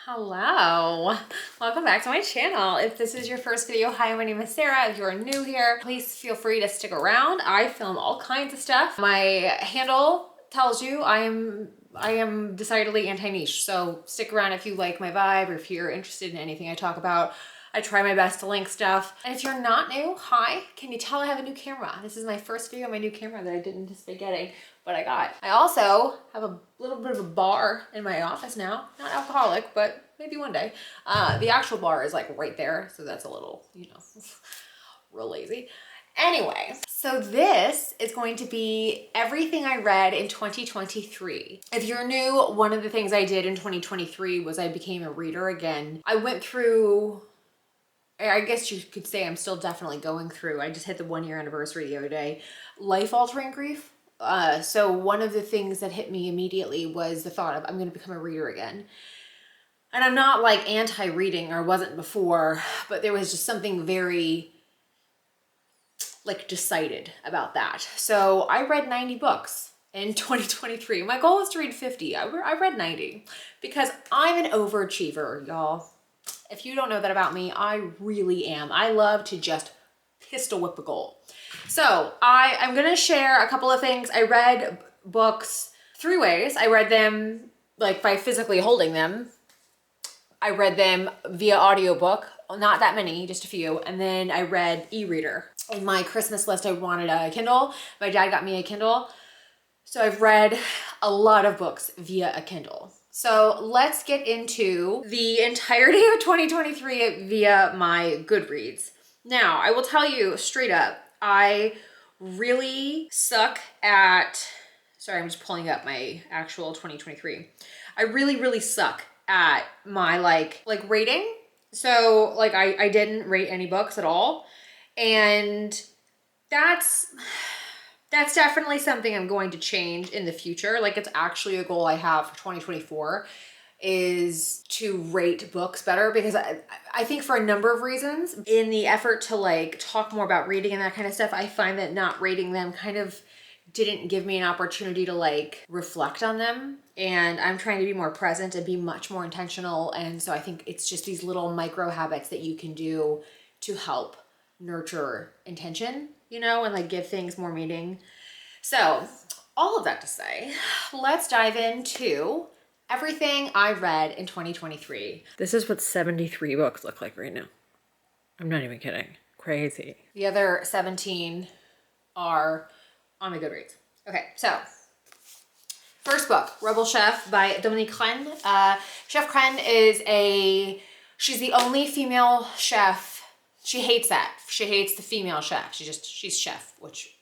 Hello, welcome back to my channel. If this is your first video, hi, my name is Sarah. If you're new here, please feel free to stick around. I film all kinds of stuff. My handle tells you I am decidedly anti-niche, so stick around if you like my vibe or if you're interested in anything I talk about. I try my best to link stuff. And if you're not new, hi, can you tell I have a new camera? This is my first video on my new camera that I didn't anticipate getting, but I got. I also have a little bit of a bar in my office now. Not alcoholic, but maybe one day. The actual bar is like right there, so that's a little, you know, real lazy. Anyway, so this is going to be everything I read in 2023. If you're new, one of the things I did in 2023 was I became a reader again. I went through, I guess you could say I'm still definitely going through, I just hit the 1-year anniversary the other day, life-altering grief. So one of the things that hit me immediately was the thought of I'm going to become a reader again. And I'm not like anti-reading, or wasn't before, but there was just something very like decided about that. So I read 90 books in 2023. My goal is to read 50. I read 90 because I'm an overachiever, y'all. If you don't know that about me, I really am. I love to just pistol whip a goal. So I'm gonna share a couple of things. I read books 3 ways. I read them like by physically holding them. I read them via audiobook, not that many, just a few. And then I read e-reader. In my Christmas list, I wanted a Kindle. My dad got me a Kindle. So I've read a lot of books via a Kindle. So let's get into the entirety of 2023 via my Goodreads. Now, I will tell you straight up, I really suck at, sorry, I'm just pulling up my actual 2023. I really suck at my like rating. So like I didn't rate any books at all. And that's definitely something I'm going to change in the future. Like it's actually a goal I have for 2024 is to rate books better, because I think for a number of reasons, in the effort to like talk more about reading and that kind of stuff, I find that not rating them kind of didn't give me an opportunity to like reflect on them. And I'm trying to be more present and be much more intentional. And so I think it's just these little micro habits that you can do to help nurture intention, you know, and like give things more meaning. So all of that to say, let's dive into everything I read in 2023. This is what 73 books look like right now. I'm not even kidding. Crazy. The other 17 are on my Goodreads. Okay, so first book, Rebel Chef by Dominique Crenn. Chef Crenn is she's the only female chef. She hates that. She hates the female chef. She's chef, which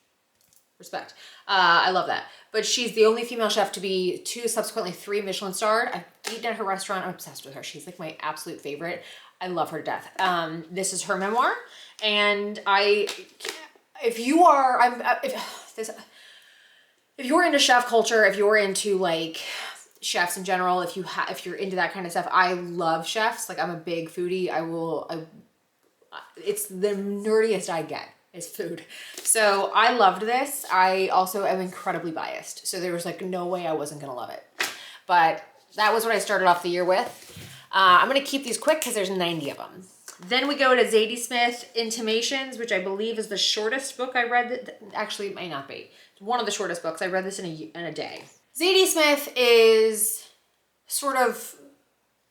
respect. I love that. But she's the only female chef to be 2, subsequently 3 Michelin starred. I've eaten at her restaurant. I'm obsessed with her. She's like my absolute favorite. I love her to death. This is her memoir. And if you're into chef culture, if you're into like chefs in general, if you're into that kind of stuff, I love chefs. Like I'm a big foodie. It's the nerdiest I get is food. So I loved this. I also am incredibly biased. So there was like no way I wasn't gonna love it. But that was what I started off the year with. I'm gonna keep these quick because there's 90 of them. Then we go to Zadie Smith, Intimations, which I believe is the shortest book I read. Actually, it may not be. It's one of the shortest books. I read this in a day. Zadie Smith is sort of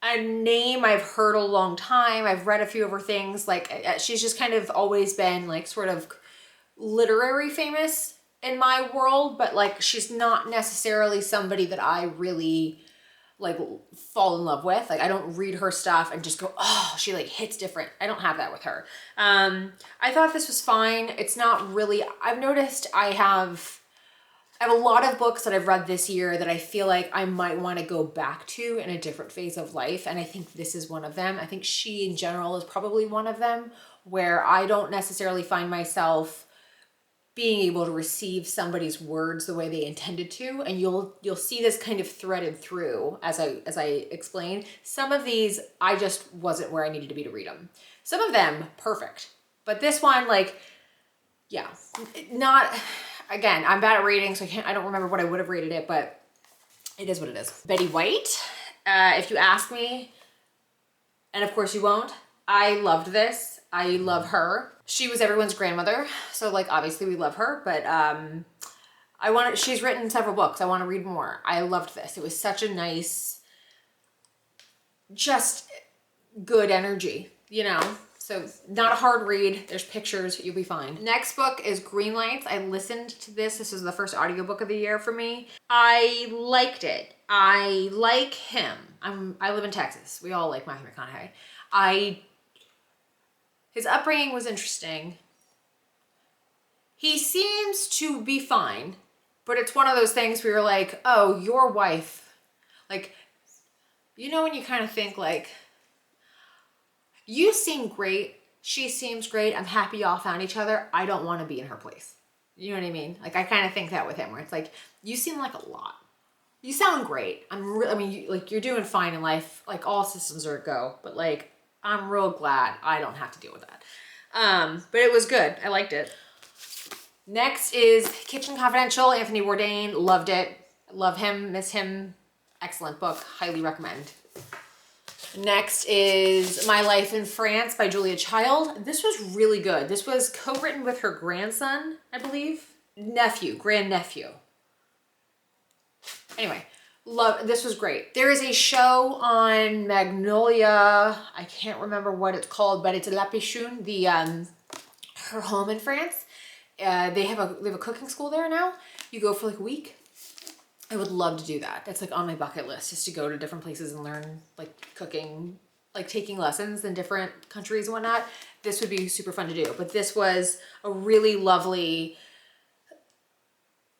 a name I've heard a long time. I've read a few of her things. Like she's just kind of always been like sort of literary famous in my world, but like she's not necessarily somebody that I really like fall in love with. Like I don't read her stuff and just go, oh, she like hits different. I don't have that with her. I thought this was fine. It's not really, I've noticed I have a lot of books that I've read this year that I feel like I might want to go back to in a different phase of life. And I think this is one of them. I think she in general is probably one of them where I don't necessarily find myself being able to receive somebody's words the way they intended to. And you'll see this kind of threaded through as I explain. Some of these, I just wasn't where I needed to be to read them. Some of them, perfect. But this one, like, yeah, not, again, I'm bad at rating, so I don't remember what I would have rated it, but it is what it is. Betty White, if you ask me, And of course you won't. I loved this. I love her. She was everyone's grandmother. So like, obviously we love her, but she's written several books. I want to read more. I loved this. It was such a nice, just good energy, you know? So not a hard read. There's pictures, you'll be fine. Next book is Greenlights. I listened to this. This was the first audiobook of the year for me. I liked it. I like him. I live in Texas. We all like Matthew McConaughey. His upbringing was interesting. He seems to be fine, but it's one of those things where you're like, oh, your wife, like, you know, when you kind of think like, you seem great, she seems great, I'm happy y'all found each other, I don't want to be in her place. You know what I mean? Like, I kind of think that with him, where it's like, you seem like a lot. You sound great. You're doing fine in life, like all systems are a go, but like, I'm real glad I don't have to deal with that. But it was good. I liked it. Next is Kitchen Confidential, Anthony Bourdain. Loved it. Love him, miss him. Excellent book. Highly recommend. Next is My Life in France by Julia Child. This was really good. This was co-written with her grandson, I believe. Grandnephew. Anyway, this was great. There is a show on Magnolia. I can't remember what it's called, but it's La Péchune, her home in France. They have a cooking school there now. You go for like a week. I would love to do that. That's like on my bucket list, just to go to different places and learn like cooking, like taking lessons in different countries and whatnot. This would be super fun to do. But this was a really lovely,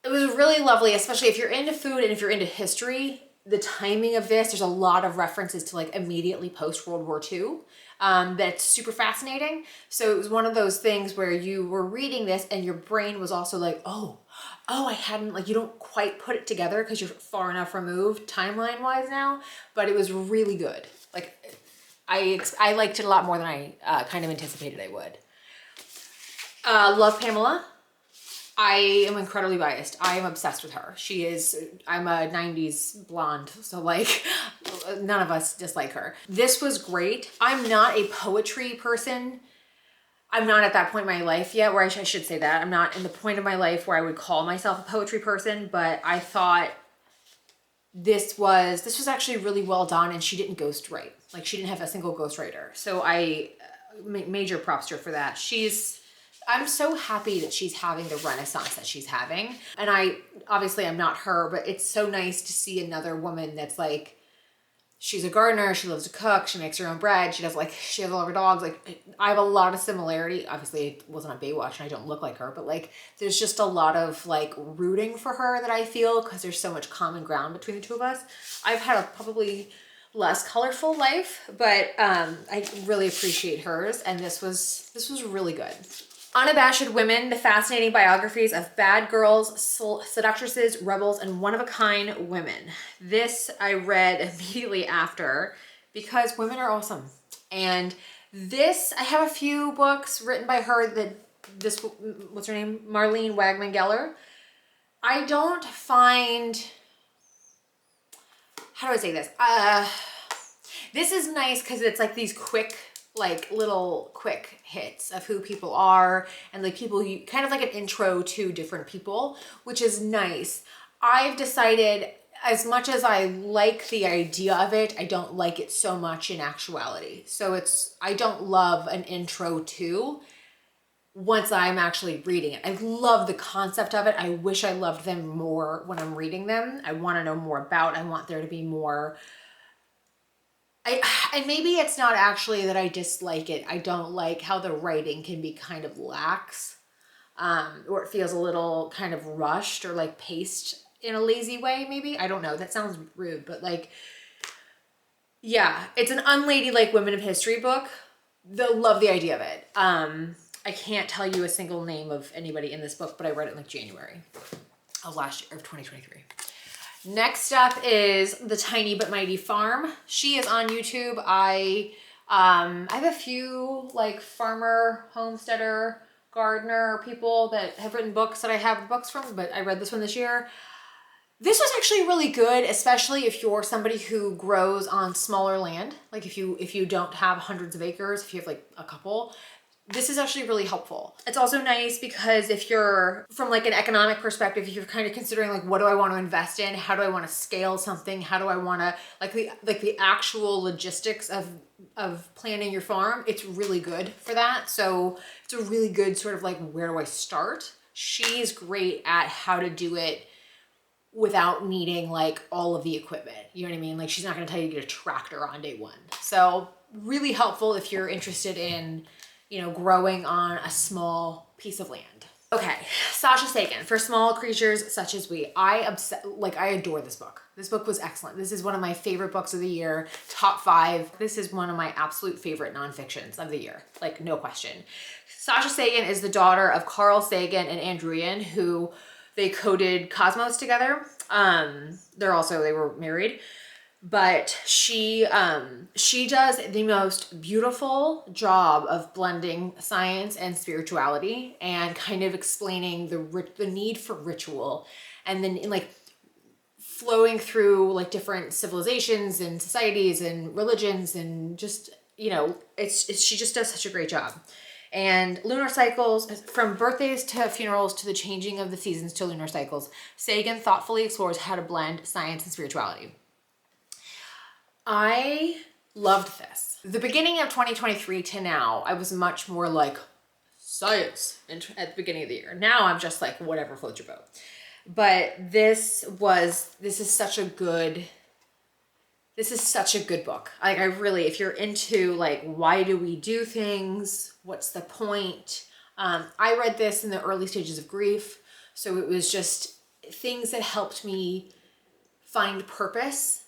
it was really lovely, especially if you're into food and if you're into history. The timing of this, there's a lot of references to like immediately post World War II. That's super fascinating. So it was one of those things where you were reading this and your brain was also like, oh, I hadn't, like, you don't quite put it together because you're far enough removed timeline wise now, but it was really good. Like, I liked it a lot more than I kind of anticipated I would. Love Pamela. I am incredibly biased. I am obsessed with her. I'm a 90s blonde, so like none of us dislike her. This was great. I'm not a poetry person. I'm not at that point in my life yet where I should say that. I'm not in the point of my life where I would call myself a poetry person, but I thought this was actually really well done, and she didn't ghostwrite. Like, she didn't have a single ghostwriter. So I major props to her for that. I'm so happy that she's having the renaissance that she's having. And obviously I'm not her, but it's so nice to see another woman that's like, she's a gardener, she loves to cook, she makes her own bread, she has all of her dogs. Like, I have a lot of similarity. Obviously it wasn't on Baywatch and I don't look like her, but like, there's just a lot of like rooting for her that I feel, because there's so much common ground between the two of us. I've had a probably less colorful life, but I really appreciate hers. And this was really good. Unabashed Women, the fascinating biographies of bad girls, seductresses, rebels, and one-of-a-kind women. This I read immediately after because women are awesome. And this, I have a few books written by her what's her name? Marlene Wagman Geller. I don't find, how do I say this? This is nice because it's like these little quick hits of who people are, and like people, you kind of like an intro to different people, which is nice. I've decided, as much as I like the idea of it, I don't like it so much in actuality. So I don't love an intro to once I'm actually reading it. I love the concept of it. I wish I loved them more when I'm reading them. I want to know more about, I want there to be more. And maybe it's not actually that I dislike it. I don't like how the writing can be kind of lax, or it feels a little kind of rushed or like paced in a lazy way, maybe. I don't know. That sounds rude, but like, yeah, it's an unladylike women of history book. Love the idea of it. I can't tell you a single name of anybody in this book, but I read it in like January of last year, of 2023. Next up is The Tiny But Mighty Farm. She is on YouTube. I have a few like farmer, homesteader, gardener people that have written books that I have books from, but I read this one this year. This was actually really good, especially if you're somebody who grows on smaller land. Like if you don't have hundreds of acres, if you have like a couple, this is actually really helpful. It's also nice because if you're from like an economic perspective, if you're kind of considering like, what do I want to invest in? How do I want to scale something? How do I want to like the actual logistics of planning your farm? It's really good for that. So it's a really good sort of like, where do I start? She's great at how to do it without needing like all of the equipment. You know what I mean? Like she's not going to tell you to get a tractor on day one. So really helpful if you're interested in, you know, growing on a small piece of land. Okay, Sasha Sagan, For Small Creatures Such as We. I adore this book. This book was excellent. This is one of my favorite books of the year, top 5. This is one of my absolute favorite nonfictions of the year, like no question. Sasha Sagan is the daughter of Carl Sagan and Andrew, who they coded Cosmos together. They were married. But she does the most beautiful job of blending science and spirituality and kind of explaining the need for ritual, and then like flowing through like different civilizations and societies and religions, and just, you know, she just does such a great job. And lunar cycles, from birthdays to funerals to the changing of the seasons to lunar cycles, Sagan thoughtfully explores how to blend science and spirituality. I loved this. The beginning of 2023 to now, I was much more like science at the beginning of the year. Now I'm just like, whatever floats your boat. But this is such a good book. Like if you're into like, why do we do things? What's the point? I read this in the early stages of grief. So it was just things that helped me find purpose.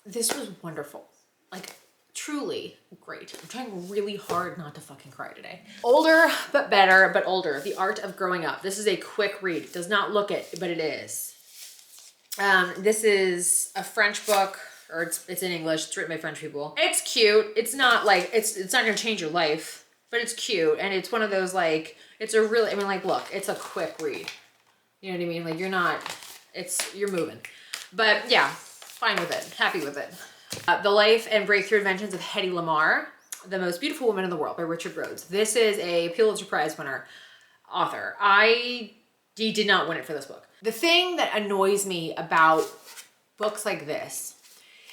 This was wonderful. Like, truly great. I'm trying really hard not to fucking cry today. Older, but better, but older. The Art of Growing Up. This is a quick read. It does not look it, but it is. This is a French book, or it's in English. It's written by French people. It's cute. It's not like, it's not gonna change your life, but it's cute. And it's one of those like, look, it's a quick read. You know what I mean? Like you're moving. But yeah. Fine with it, happy with it. The Life and Breakthrough Inventions of Hedy Lamarr, The Most Beautiful Woman in the World by Richard Rhodes. This is a Pulitzer Prize winner author. He did not win it for this book. The thing that annoys me about books like this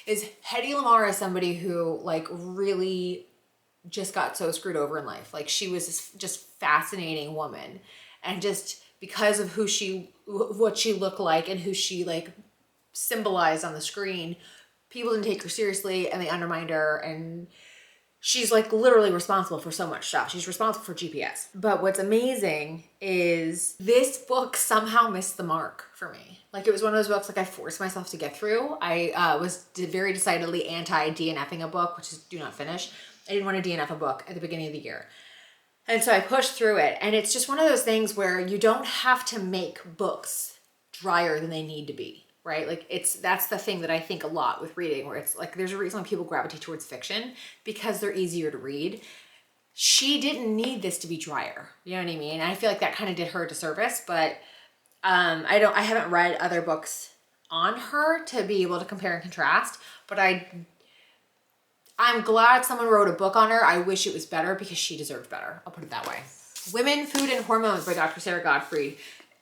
is Hedy Lamarr is somebody who like really just got so screwed over in life. Like she was this just fascinating woman, and just because of what she looked like and who she like symbolized on the screen, people didn't take her seriously and they undermined her, and she's like literally responsible for so much stuff. She's responsible for GPS. But what's amazing is this book somehow missed the mark for me. Like it was one of those books like I forced myself to get through. I was very decidedly anti-DNFing a book, which is do not finish. I didn't want to DNF a book at the beginning of the year. And so I pushed through it, and it's just one of those things where you don't have to make books drier than they need to be. Right? Like that's the thing that I think a lot with reading, where it's like, there's a reason why people gravitate towards fiction, because they're easier to read. She didn't need this to be drier. You know what I mean? I feel like that kind of did her a disservice, but I haven't read other books on her to be able to compare and contrast, but I'm glad someone wrote a book on her. I wish it was better because she deserved better. I'll put it that way. Women, Food, and Hormones by Dr. Sarah Gottfried.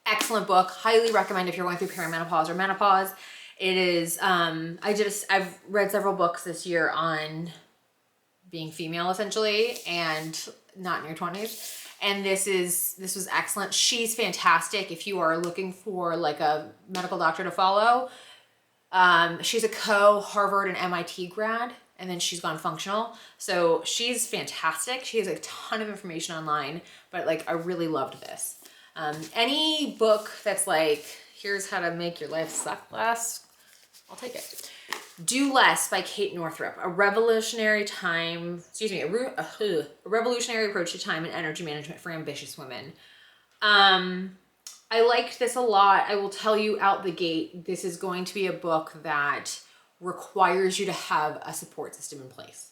Excellent book. Highly recommend if you're going through perimenopause or menopause. It is, I've read several books this year on being female essentially and not in your 20s. And this was excellent. She's fantastic if you are looking for like a medical doctor to follow. She's a Harvard and MIT grad, and then she's gone functional. So she's fantastic. She has a ton of information online, but like I really loved this. Any book that's like, here's how to make your life suck less, I'll take it. Do Less by Kate Northrup, a revolutionary approach to time and energy management for ambitious women. I liked this a lot. I will tell you out the gate, this is going to be a book that requires you to have a support system in place.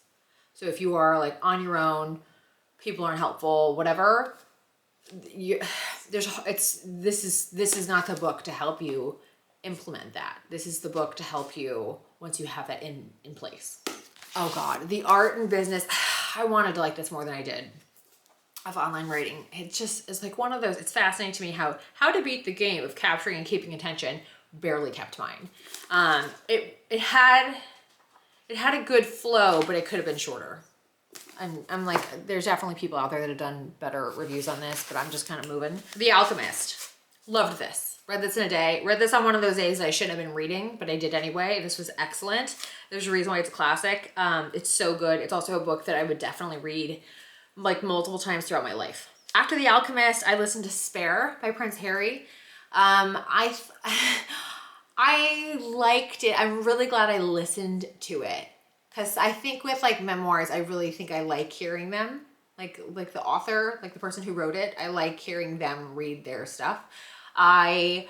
So if you are like on your own, people aren't helpful, whatever, this is not the book to help you implement that. This is the book to help you once you have that in place. Oh God, the art and business. I wanted to like this more than I did of online writing. It just is like one of those, it's fascinating to me how to beat the game of capturing and keeping attention barely kept mine. It had a good flow, but it could have been shorter. I'm like, there's definitely people out there that have done better reviews on this, but I'm just kind of moving. The Alchemist. Loved this. Read this in a day. Read this on one of those days I shouldn't have been reading, but I did anyway. This was excellent. There's a reason why it's a classic. It's so good. It's also a book that I would definitely read like multiple times throughout my life. After The Alchemist, I listened to Spare by Prince Harry. I liked it. I'm really glad I listened to it. Because I think with like memoirs, I really think I like hearing them. Like the author, like the person who wrote it, I like hearing them read their stuff. I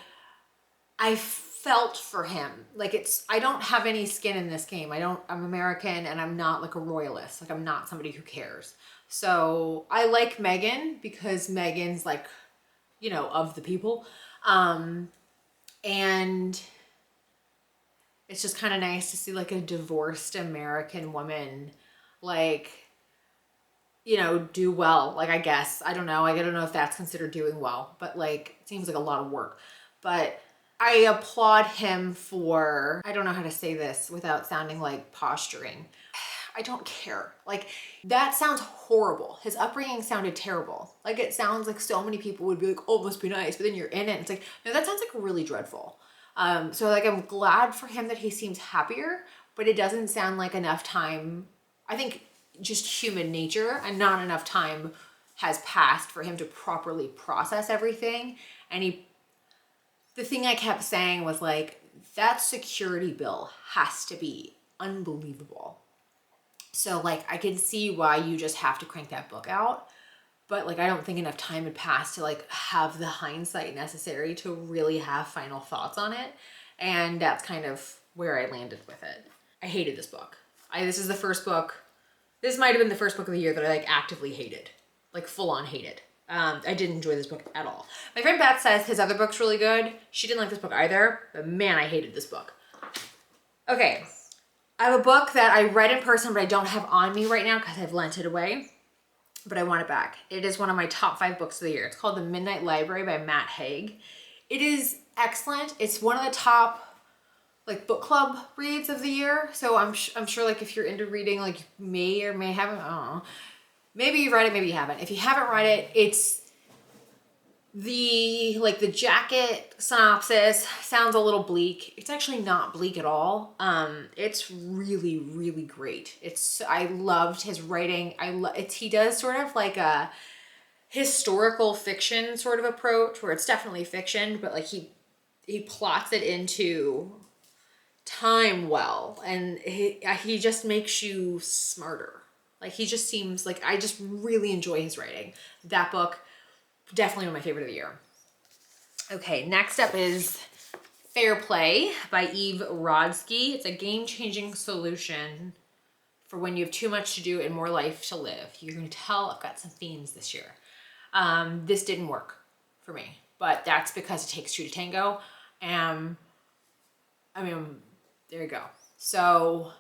felt for him. Like I don't have any skin in this game. I'm American and I'm not like a royalist. Like I'm not somebody who cares. So I like Meghan because Meghan's like, you know, of the people. And it's just kind of nice to see like a divorced American woman, like, you know, do well. Like, I guess, I don't know if that's considered doing well, but like, it seems like a lot of work. But I applaud him for, I don't know how to say this without sounding like posturing. I don't care. Like, that sounds horrible. His upbringing sounded terrible. Like, it sounds like so many people would be like, oh, it must be nice. But then you're in it. And it's like, no, that sounds like really dreadful. So like, I'm glad for him that he seems happier, but it doesn't sound like enough time. I think just human nature and not enough time has passed for him to properly process everything. And the thing I kept saying was like, that security bill has to be unbelievable. So like, I can see why you just have to crank that book out. But like, I don't think enough time had passed to like have the hindsight necessary to really have final thoughts on it. And that's kind of where I landed with it. I hated this book. This is the first book. This might've been the first book of the year that I like actively hated, like full on hated. I didn't enjoy this book at all. My friend Beth says his other book's really good. She didn't like this book either, but man, I hated this book. Okay. I have a book that I read in person, but I don't have on me right now because I've lent it away. But I want it back. It is one of my top 5 books of the year. It's called The Midnight Library by Matt Haig. It is excellent. It's one of the top like book club reads of the year. So I'm sure like if you're into reading, like you may or may haven't, I don't know. Maybe you've read it, maybe you haven't. If you haven't read it, it's the jacket synopsis sounds a little bleak. It's actually not bleak at all. It's really, really great. I loved his writing. He does sort of like a historical fiction sort of approach where it's definitely fiction, but like he plots it into time well, and he just makes you smarter. Like he just seems like, I just really enjoy his writing. That book, definitely one of my favorite of the year. Okay, next up is Fair Play by Eve Rodsky. It's a game-changing solution for when you have too much to do and more life to live. You're gonna tell I've got some themes this year. This didn't work for me, but that's because it takes 2 to tango. I mean, there you go. So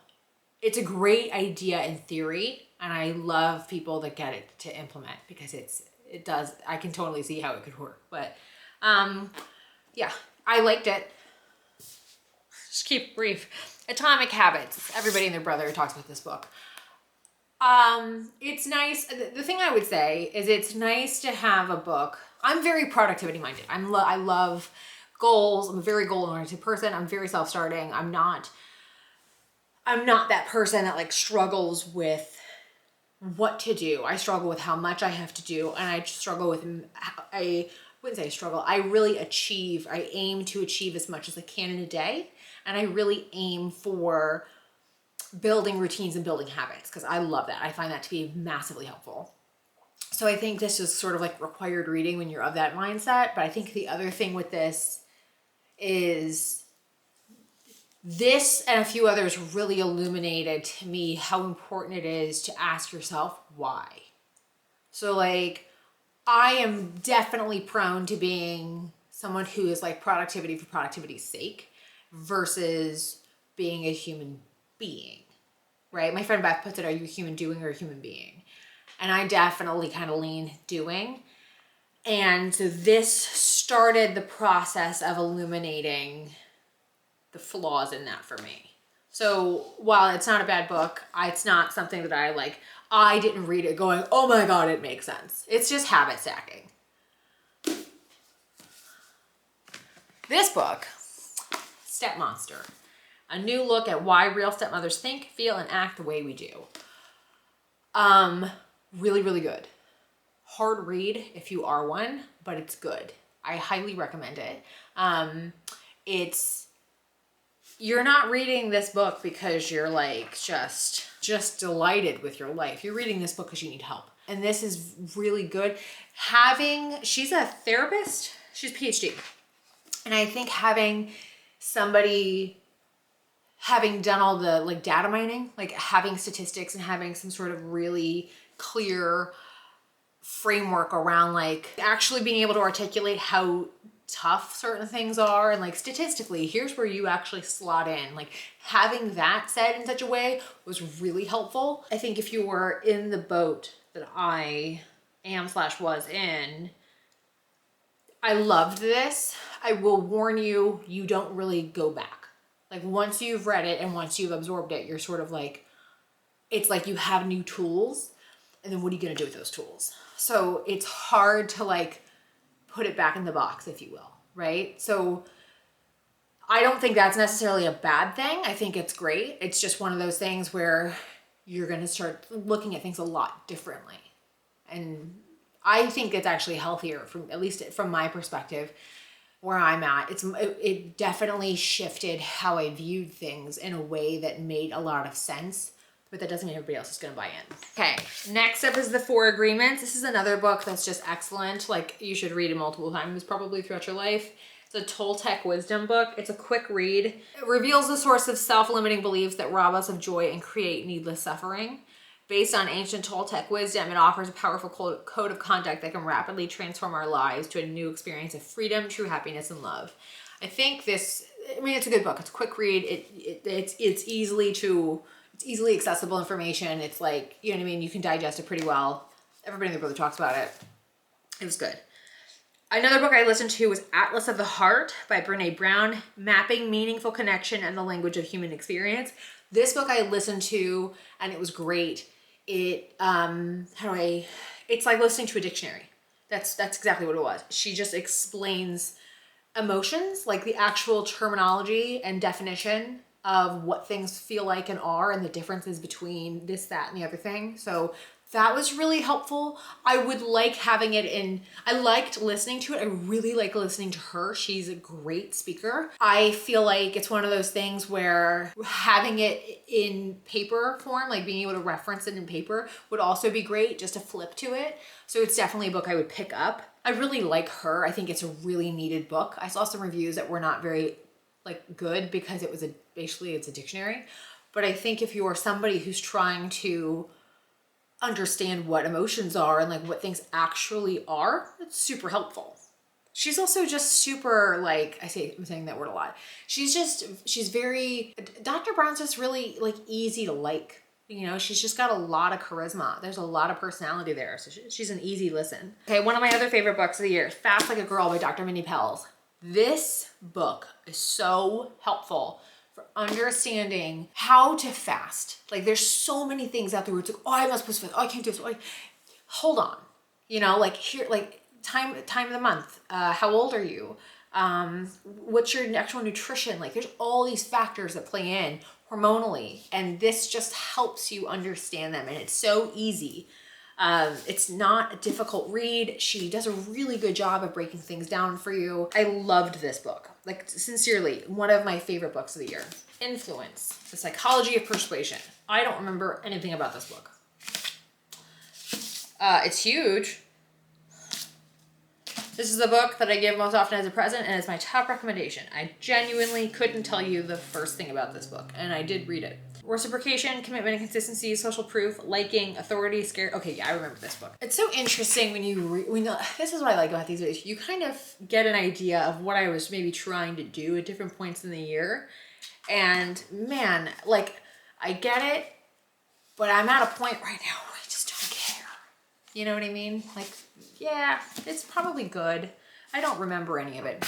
it's a great idea in theory, and I love people that get it to implement because it does, I can totally see how it could work. But yeah, I liked it. Just keep it brief. Atomic Habits. Everybody and their brother talks about this book. It's nice. The thing I would say is it's nice to have a book. I'm very productivity minded. I love goals. I'm a very goal-oriented person. I'm very self-starting. I'm not that person that like struggles with what to do. I struggle with how much I have to do, and I struggle with, I wouldn't say struggle, I aim to achieve as much as I can in a day, and I really aim for building routines and building habits because I love that. I find that to be massively helpful. So I think this is sort of like required reading when you're of that mindset, but I think the other thing with this is this and a few others really illuminated to me how important it is to ask yourself why. So like, I am definitely prone to being someone who is like productivity for productivity's sake versus being a human being, right? My friend Beth puts it, are you a human doing or a human being? And I definitely kind of lean doing. And so this started the process of illuminating the flaws in that for me. So while it's not a bad book, it's not something that I didn't read it going, oh my God, it makes sense. It's just habit stacking. This book, Stepmonster, a new look at why real stepmothers think, feel, and act the way we do. Really, really good. Hard read if you are one, but it's good. I highly recommend it. You're not reading this book because you're like just delighted with your life. You're reading this book because you need help. And this is really good. She's a therapist, she's PhD. And I think having somebody having done all the like data mining, like having statistics and having some sort of really clear framework around like actually being able to articulate how tough certain things are and like statistically here's where you actually slot in, like having that said in such a way was really helpful. I think if you were in the boat that I am/was in, I loved this. I will warn you, you don't really go back. Like once you've read it and once you've absorbed it, you're sort of like, it's like you have new tools and then what are you gonna do with those tools? So it's hard to like put it back in the box, if you will, right? So I don't think that's necessarily a bad thing. I think it's great. It's just one of those things where you're gonna start looking at things a lot differently. And I think it's actually healthier, from at least from my perspective, where I'm at. It definitely shifted how I viewed things in a way that made a lot of sense, but that doesn't mean everybody else is gonna buy in. Okay, next up is The Four Agreements. This is another book that's just excellent. Like you should read it multiple times probably throughout your life. It's a Toltec wisdom book. It's a quick read. It reveals the source of self-limiting beliefs that rob us of joy and create needless suffering. Based on ancient Toltec wisdom, it offers a powerful code of conduct that can rapidly transform our lives to a new experience of freedom, true happiness, and love. I think it's a good book. It's a quick read. It's easily accessible information. It's like, you know what I mean? You can digest it pretty well. Everybody in the brother talks about it. It was good. Another book I listened to was Atlas of the Heart by Brene Brown, Mapping Meaningful Connection and the Language of Human Experience. This book I listened to and it was great. It's like listening to a dictionary. That's exactly what it was. She just explains emotions, like the actual terminology and definition of what things feel like and are and the differences between this, that, and the other thing. So that was really helpful. I would like having it in, I liked listening to it. I really like listening to her. She's a great speaker. I feel like it's one of those things where having it in paper form, like being able to reference it in paper would also be great, just to flip to it. So it's definitely a book I would pick up. I really like her. I think it's a really needed book. I saw some reviews that were not very like good because it was basically it's a dictionary. But I think if you are somebody who's trying to understand what emotions are and like what things actually are, it's super helpful. She's also just super like, I'm saying that word a lot. She's very, Dr. Brown's just really like easy to like. You know, she's just got a lot of charisma. There's a lot of personality there. So she's an easy listen. Okay, one of my other favorite books of the year, Fast Like a Girl by Dr. Minnie Pelz. This book is so helpful for understanding how to fast. Like there's so many things out there where it's like, oh, I must post fast. Oh, I can't do this. Oh, hold on. You know, like here, like time of the month. How old are you? What's your actual nutrition? Like there's all these factors that play in hormonally, and this just helps you understand them. And it's so easy. It's not a difficult read. She does a really good job of breaking things down for you. I loved this book. Like sincerely, one of my favorite books of the year. Influence, The Psychology of Persuasion. I don't remember anything about this book. It's huge. This is a book that I give most often as a present, and it's my top recommendation. I genuinely couldn't tell you the first thing about this book, and I did read it. Reciprocation, commitment and consistency, social proof, liking, authority, scare. Okay, yeah, I remember this book. It's so interesting when you this is what I like about these videos. You kind of get an idea of what I was maybe trying to do at different points in the year. And man, like, I get it, but I'm at a point right now where I just don't care. You know what I mean? Like, yeah, it's probably good. I don't remember any of it.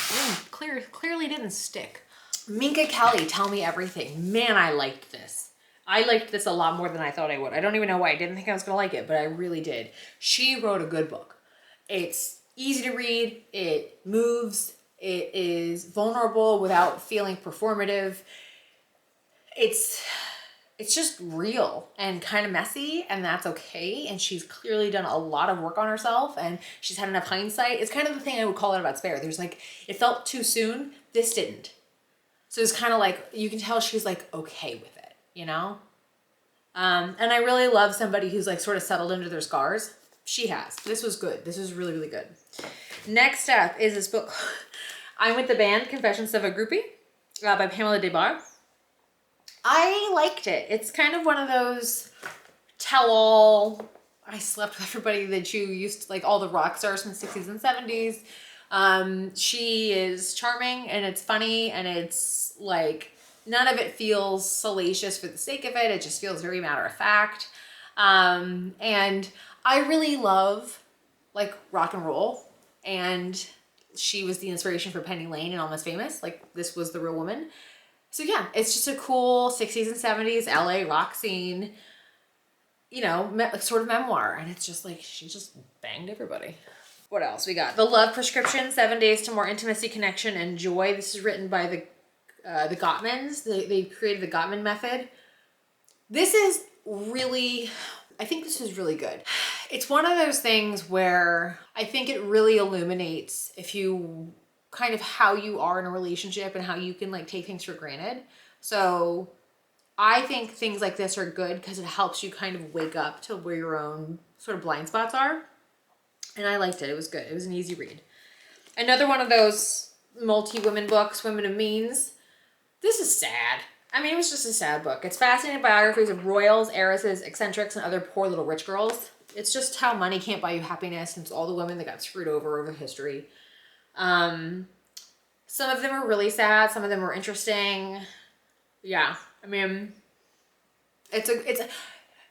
Clearly didn't stick. Minka Kelly, Tell Me Everything. Man, I liked this. I liked this a lot more than I thought I would. I don't even know why. I didn't think I was gonna like it, but I really did. She wrote a good book. It's easy to read, it moves, it is vulnerable without feeling performative. It's just real and kind of messy, and that's okay. And she's clearly done a lot of work on herself, and she's had enough hindsight. It's kind of the thing I would call it about Spare. There's like, it felt too soon. This didn't. So it's kind of like, you can tell she's like okay with it, you know? And I really love somebody who's like sort of settled into their scars. She has. This was good. This was really, really good. Next up is this book, I'm With the Band, Confessions of a Groupie, by Pamela Des. I liked it. It's kind of one of those tell-all, I slept with everybody that you used to, like all the rock stars from the 60s and 70s. She is charming and it's funny and it's like, none of it feels salacious for the sake of it. It just feels very matter of fact. And I really love like rock and roll, and she was the inspiration for Penny Lane and Almost Famous. Like, this was the real woman. So yeah, it's just a cool 60s and 70s LA rock scene, you know, sort of memoir. And it's just like, she just banged everybody. What else we got? The Love Prescription, 7 Days to More Intimacy, Connection, and Joy. This is written by the Gottmans. They created the Gottman method. This is really, I think this is really good. It's one of those things where I think it really illuminates if you kind of how you are in a relationship and how you can like take things for granted. So I think things like this are good because it helps you kind of wake up to where your own sort of blind spots are. And I liked it. It was good. It was an easy read. Another one of those multi-women books, Women of Means. This is sad. I mean, it was just a sad book. It's fascinating biographies of royals, heiresses, eccentrics, and other poor little rich girls. It's just how money can't buy you happiness, and it's all the women that got screwed over history. Some of them are really sad. Some of them are interesting. Yeah, I mean,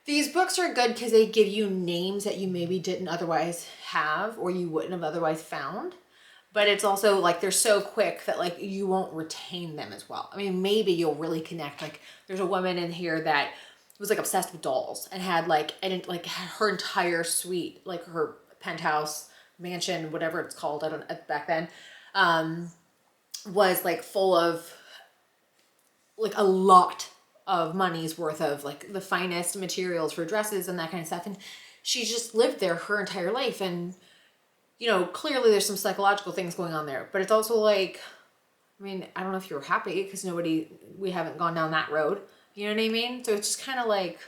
these books are good because they give you names that you maybe didn't otherwise have or you wouldn't have otherwise found. But it's also like, they're so quick that like you won't retain them as well. I mean, maybe you'll really connect. Like, there's a woman in here that was like obsessed with dolls and had like, her entire suite, like her penthouse mansion, whatever it's called, I don't, back then, was like full of like a lot of money's worth of like the finest materials for dresses and that kind of stuff. And she just lived there her entire life. And, you know, clearly there's some psychological things going on there, but it's also like, I mean, I don't know if you're happy because we haven't gone down that road. You know what I mean? So it's just kind of like,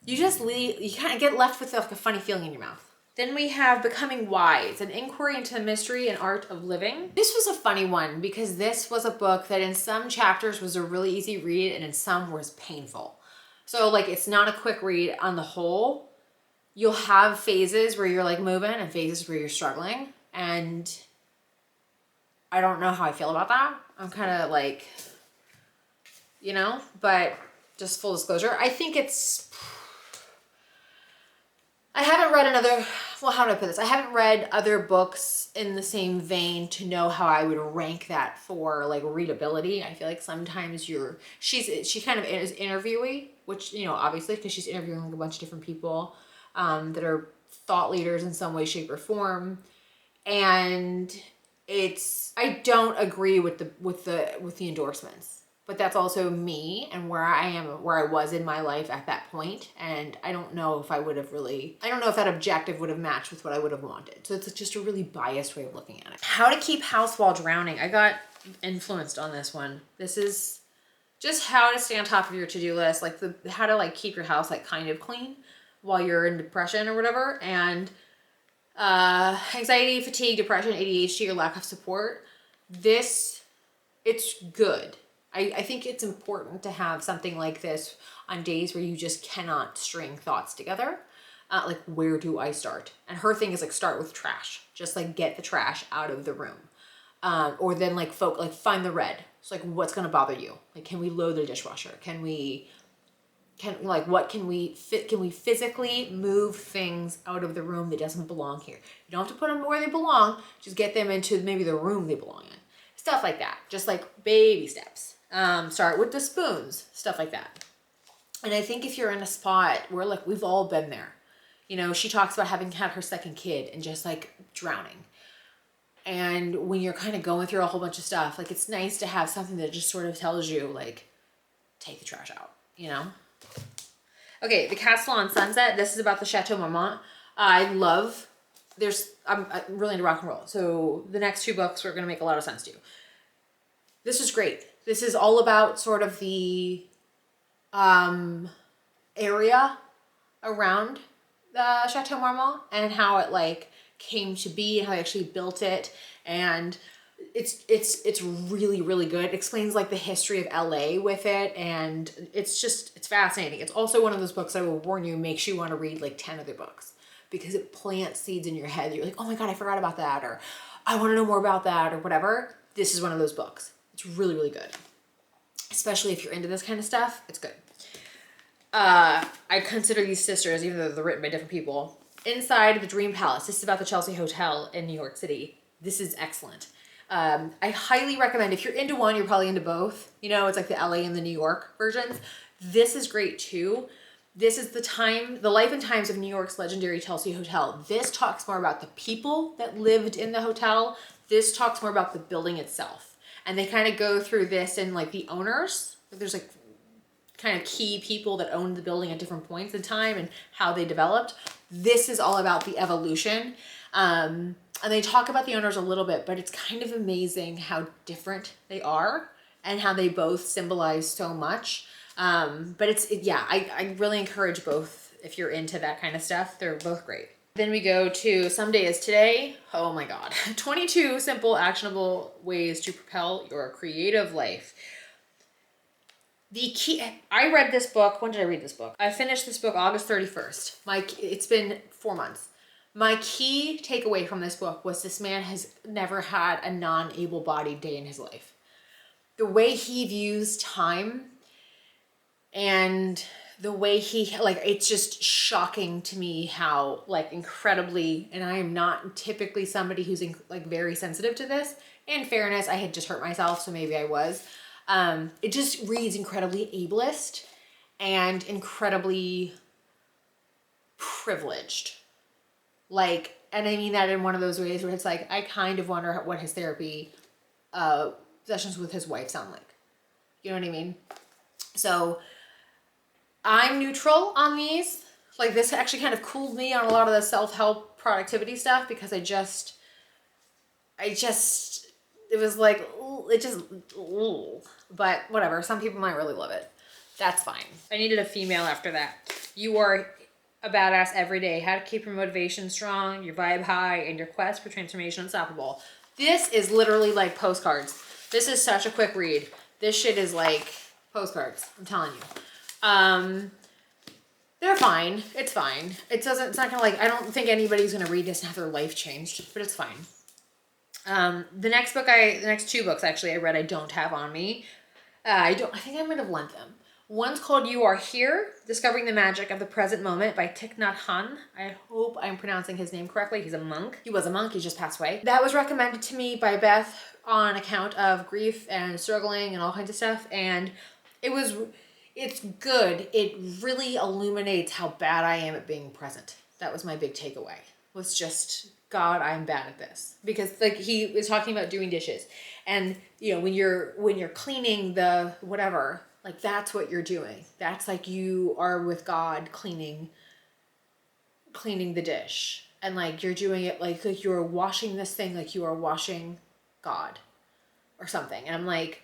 you kind of get left with like a funny feeling in your mouth. Then we have Becoming Wise, an inquiry into the mystery and art of living. This was a funny one because this was a book that in some chapters was a really easy read and in some was painful. So like, it's not a quick read on the whole. You'll have phases where you're like moving and phases where you're struggling. And I don't know how I feel about that. I'm kind of like, you know, but just full disclosure, I think I haven't read how do I put this? I haven't read other books in the same vein to know how I would rank that for like readability. I feel like sometimes she kind of is interviewee, which, you know, obviously because she's interviewing like a bunch of different people that are thought leaders in some way, shape, or form. And I don't agree with the endorsements. But that's also me and where I was in my life at that point. And I don't know if I don't know if that objective would have matched with what I would have wanted. So it's just a really biased way of looking at it. How to Keep House While Drowning. I got influenced on this one. This is just how to stay on top of your to-do list. Like how to like keep your house like kind of clean while you're in depression or whatever. And anxiety, fatigue, depression, ADHD, or lack of support. It's good. I think it's important to have something like this on days where you just cannot string thoughts together. Like, where do I start? And her thing is like, start with trash. Just like get the trash out of the room. Or then like find the red. It's like, what's gonna bother you? Like, can we load the dishwasher? Can we physically move things out of the room that doesn't belong here? You don't have to put them where they belong. Just get them into maybe the room they belong in. Stuff like that. Just like baby steps. Start with the spoons. Stuff like that. And I think if you're in a spot where like we've all been there, you know, she talks about having had her second kid and just like drowning. And when you're kind of going through a whole bunch of stuff, like it's nice to have something that just sort of tells you like, take the trash out, you know? Okay, The Castle on Sunset. This is about the Chateau Marmont. I'm really into rock and roll. So the next 2 books are going to make a lot of sense to you. This is great. This is all about sort of the area around the Chateau Marmont and how it like came to be and how they actually built it. And it's really, really good. It explains like the history of LA with it. And it's fascinating. It's also one of those books I will warn you, makes you want to read like 10 other books because it plants seeds in your head. You're like, oh my God, I forgot about that. Or I want to know more about that or whatever. This is one of those books. It's really, really good. Especially if you're into this kind of stuff, it's good. I consider these sisters, even though they're written by different people. Inside the Dream Palace. This is about the Chelsea Hotel in New York City. This is excellent. I highly recommend, if you're into one, you're probably into both. You know, it's like the LA and the New York versions. This is great too. This is the life and times of New York's legendary Chelsea Hotel. This talks more about the people that lived in the hotel. This talks more about the building itself. And they kind of go through this and like the owners. There's like kind of key people that owned the building at different points in time and how they developed. This is all about the evolution. And they talk about the owners a little bit, but it's kind of amazing how different they are and how they both symbolize so much. But I really encourage both if you're into that kind of stuff. They're both great. Then we go to Someday is Today. Oh my God. 22 simple, actionable ways to propel your creative life. I read this book. When did I read this book? I finished this book August 31st. It's been 4 months. My key takeaway from this book was this man has never had a non-able-bodied day in his life. The way he views time and the way it's just shocking to me how like incredibly, and I am not typically somebody who's like very sensitive to this. In fairness, I had just hurt myself, so maybe I was. It just reads incredibly ableist and incredibly privileged. Like, and I mean that in one of those ways where it's like, I kind of wonder what his therapy sessions with his wife sound like. You know what I mean? So I'm neutral on these. Like this actually kind of cooled me on a lot of the self-help productivity stuff because it was like, but whatever. Some people might really love it. That's fine. I needed a female after that. You are a badass every day. How to keep your motivation strong, your vibe high, and your quest for transformation unstoppable. This is literally like postcards. This is such a quick read. This shit is like postcards. I'm telling you. They're fine. It's fine. It's not gonna like, I don't think anybody's gonna read this and have their life changed, but it's fine. The next 2 books actually I read I don't have on me. I think I might have lent them. One's called You Are Here, Discovering the Magic of the Present Moment by Thich Nhat Hanh. I hope I'm pronouncing his name correctly. He's a monk. He was a monk, he just passed away. That was recommended to me by Beth on account of grief and struggling and all kinds of stuff. And it's good. It really illuminates how bad I am at being present. That was my big takeaway. Was just, God, I'm bad at this. Because like he was talking about doing dishes. And you know, when you're cleaning the whatever, like that's what you're doing. That's like you are with God cleaning the dish. And like you're doing it like you're washing this thing like you are washing God or something. And I'm like,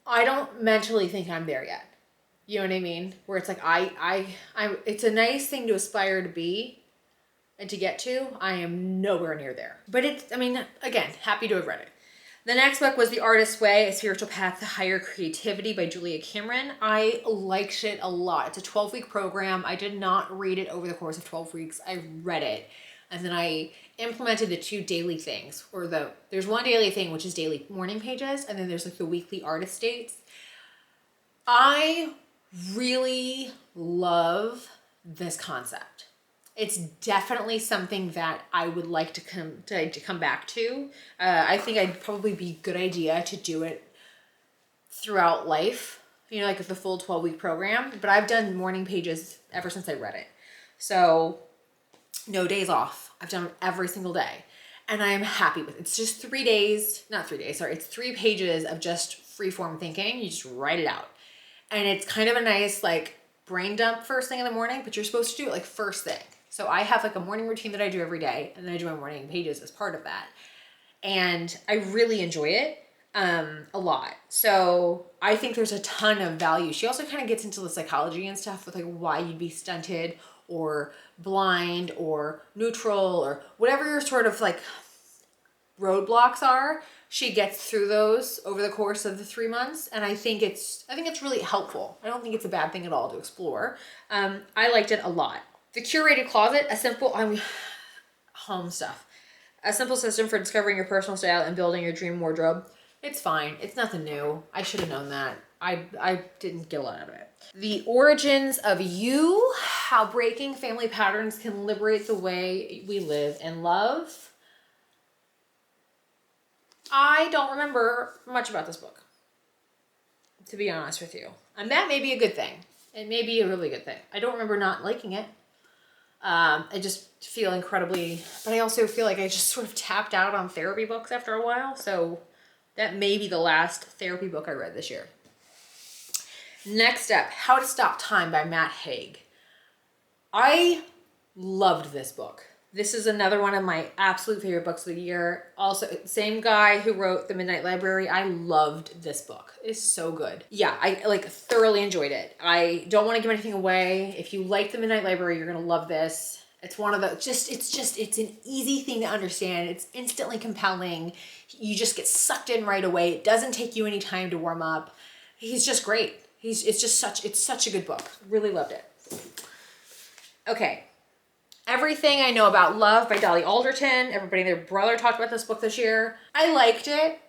I don't mentally think I'm there yet. You know what I mean? Where it's like I'm it's a nice thing to aspire to be and to get to. I am nowhere near there. But again, happy to have read it. The next book was The Artist's Way, A Spiritual Path to Higher Creativity by Julia Cameron. I liked it a lot. It's a 12-week program. I did not read it over the course of 12 weeks. I read it. And then I implemented the 2 daily things. There's one daily thing, which is daily morning pages. And then there's like the weekly artist dates. I really love this concept. It's definitely something that I would like to come back to. I think I'd probably be a good idea to do it throughout life, you know, like the full 12-week program. But I've done morning pages ever since I read it. So no days off. I've done it every single day. And I am happy with it. It's just 3 days, not 3 days, sorry. It's 3 pages of just freeform thinking. You just write it out. And it's kind of a nice like brain dump first thing in the morning, but you're supposed to do it like first thing. So I have like a morning routine that I do every day, and then I do my morning pages as part of that. And I really enjoy it a lot. So I think there's a ton of value. She also kind of gets into the psychology and stuff with like why you'd be stunted or blind or neutral or whatever your sort of like roadblocks are. She gets through those over the course of the 3 months. And I think it's really helpful. I don't think it's a bad thing at all to explore. I liked it a lot. The Curated Closet, home stuff. A simple system for discovering your personal style and building your dream wardrobe. It's fine. It's nothing new. I should have known that. I didn't get a lot out of it. The Origins of You, How Breaking Family Patterns Can Liberate the Way We Live and Love. I don't remember much about this book, to be honest with you. And that may be a good thing. It may be a really good thing. I don't remember not liking it. I just feel incredibly, but I also feel like I just sort of tapped out on therapy books after a while. So that may be the last therapy book I read this year. Next up, How to Stop Time by Matt Haig. I loved this book. This is another one of my absolute favorite books of the year. Also, same guy who wrote The Midnight Library. I loved this book. It's so good. Yeah, I like thoroughly enjoyed it. I don't want to give anything away. If you like The Midnight Library, you're going to love this. It's one of the, it's an easy thing to understand. It's instantly compelling. You just get sucked in right away. It doesn't take you any time to warm up. He's just great. It's such a good book. Really loved it. Okay. Everything I Know About Love by Dolly Alderton. Everybody and their brother talked about this book this year. I liked it.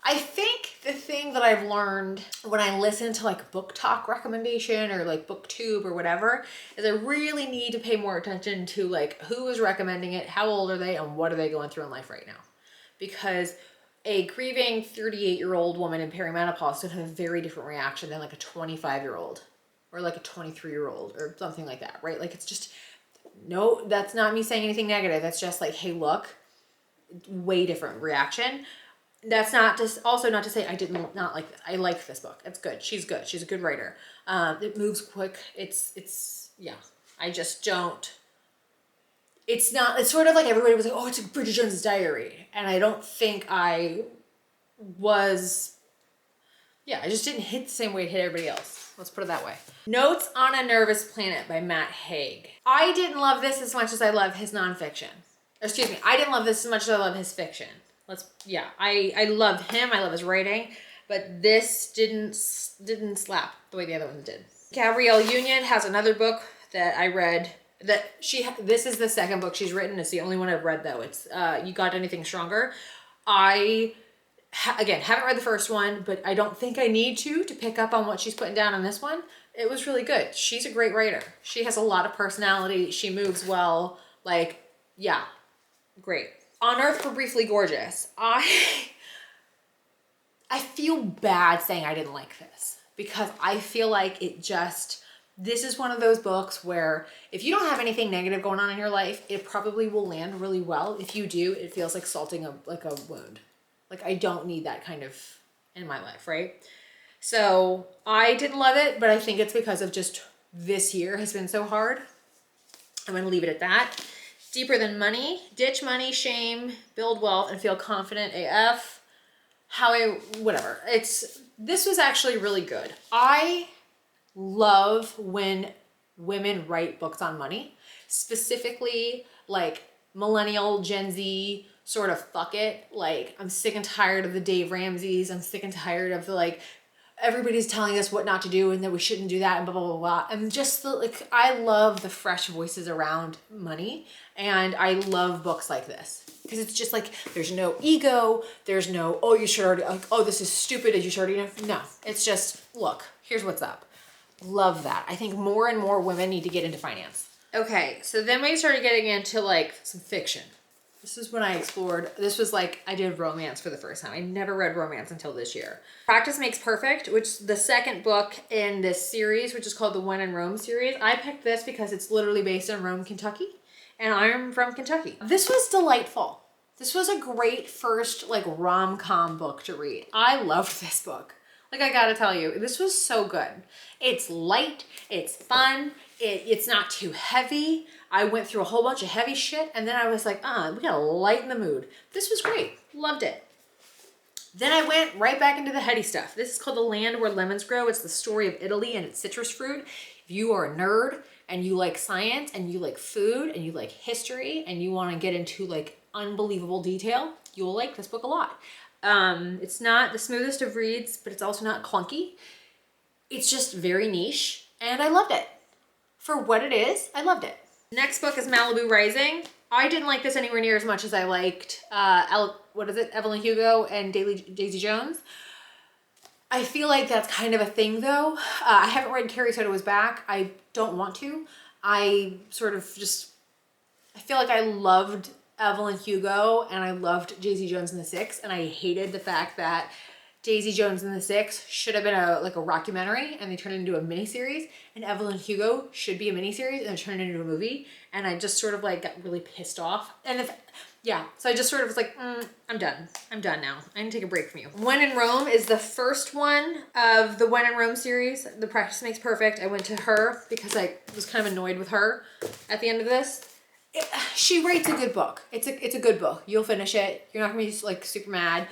I think the thing that I've learned when I listen to like book talk recommendation or like booktube or whatever is I really need to pay more attention to like who is recommending it, how old are they, and what are they going through in life right now. Because a grieving 38-year-old woman in perimenopause would have a very different reaction than like a 25-year-old or like a 23-year-old or something like that, right? Like it's just, no, that's not me saying anything negative. That's just like, hey, look, way different reaction. That's not just also not to say I didn't not like this. I like this book. It's good. She's good. She's a good writer. It moves quick. It's yeah. I just don't. It's not. It's sort of like everybody was like, oh, it's a Bridget Jones's Diary, and I don't think I was. Yeah, I just didn't hit the same way it hit everybody else. Let's put it that way. Notes on a Nervous Planet by Matt Haig. I didn't love this as much as I love his nonfiction. Excuse me, I didn't love this as much as I love his fiction. I love him, I love his writing, but this didn't slap the way the other ones did. Gabrielle Union has another book that I read that this is the second book she's written. It's the only one I've read though. It's You Got Anything Stronger. Again, haven't read the first one, but I don't think I need to pick up on what she's putting down on this one. It was really good. She's a great writer. She has a lot of personality. She moves well. Like, yeah, great. On Earth We're Briefly Gorgeous. I feel bad saying I didn't like this because I feel like this is one of those books where if you don't have anything negative going on in your life, it probably will land really well. If you do, it feels like salting a wound. Like I don't need that kind of in my life, right? So I didn't love it, but I think it's because of just this year has been so hard. I'm going to leave it at that. Deeper Than Money. Ditch money, shame, build wealth, and feel confident AF. Whatever. This was actually really good. I love when women write books on money, specifically like millennial, Gen Z, sort of fuck it. Like, I'm sick and tired of the Dave Ramseys. I'm sick and tired of the like, everybody's telling us what not to do and that we shouldn't do that and blah, blah, blah, blah. And just the, like, I love the fresh voices around money. And I love books like this. Because it's just like, there's no ego. There's no, oh, you should already, like, oh, this is stupid. You should already know. No, it's just, look, here's what's up. Love that. I think more and more women need to get into finance. Okay, so then we started getting into like some fiction. This is when I explored, this was like, I did romance for the first time. I never read romance until this year. Practice Makes Perfect, which is the second book in this series, which is called the When in Rome series. I picked this because it's literally based in Rome, Kentucky, and I'm from Kentucky. This was delightful. This was a great first like rom-com book to read. I loved this book. Like, I gotta tell you, this was so good. It's light, it's fun, it's not too heavy. I went through a whole bunch of heavy shit and then I was like, we gotta lighten the mood. This was great, loved it. Then I went right back into the heady stuff. This is called The Land Where Lemons Grow. It's the story of Italy and its citrus fruit. If you are a nerd and you like science and you like food and you like history and you wanna get into like unbelievable detail, you'll like this book a lot. It's not the smoothest of reads, but it's also not clunky. It's just very niche, and I loved it. For what it is, I loved it. Next book is Malibu Rising. I didn't like this anywhere near as much as I liked, Evelyn Hugo and Daisy Jones. I feel like that's kind of a thing though. I haven't read Carrie Soto Was Back. I don't want to. I feel like I loved Evelyn Hugo and I loved Daisy Jones and the Six, and I hated the fact that Daisy Jones and the Six should have been a rockumentary and they turned it into a miniseries, and Evelyn Hugo should be a miniseries and turned it into a movie, and I just sort of like got really pissed off. And so I just sort of was like, I'm done. I'm done now. I need to take a break from you. When in Rome is the first one of the When in Rome series. The Practice Makes Perfect. I went to her because I was kind of annoyed with her at the end of this. She writes a good book. It's a good book. You'll finish it. You're not gonna be like super mad.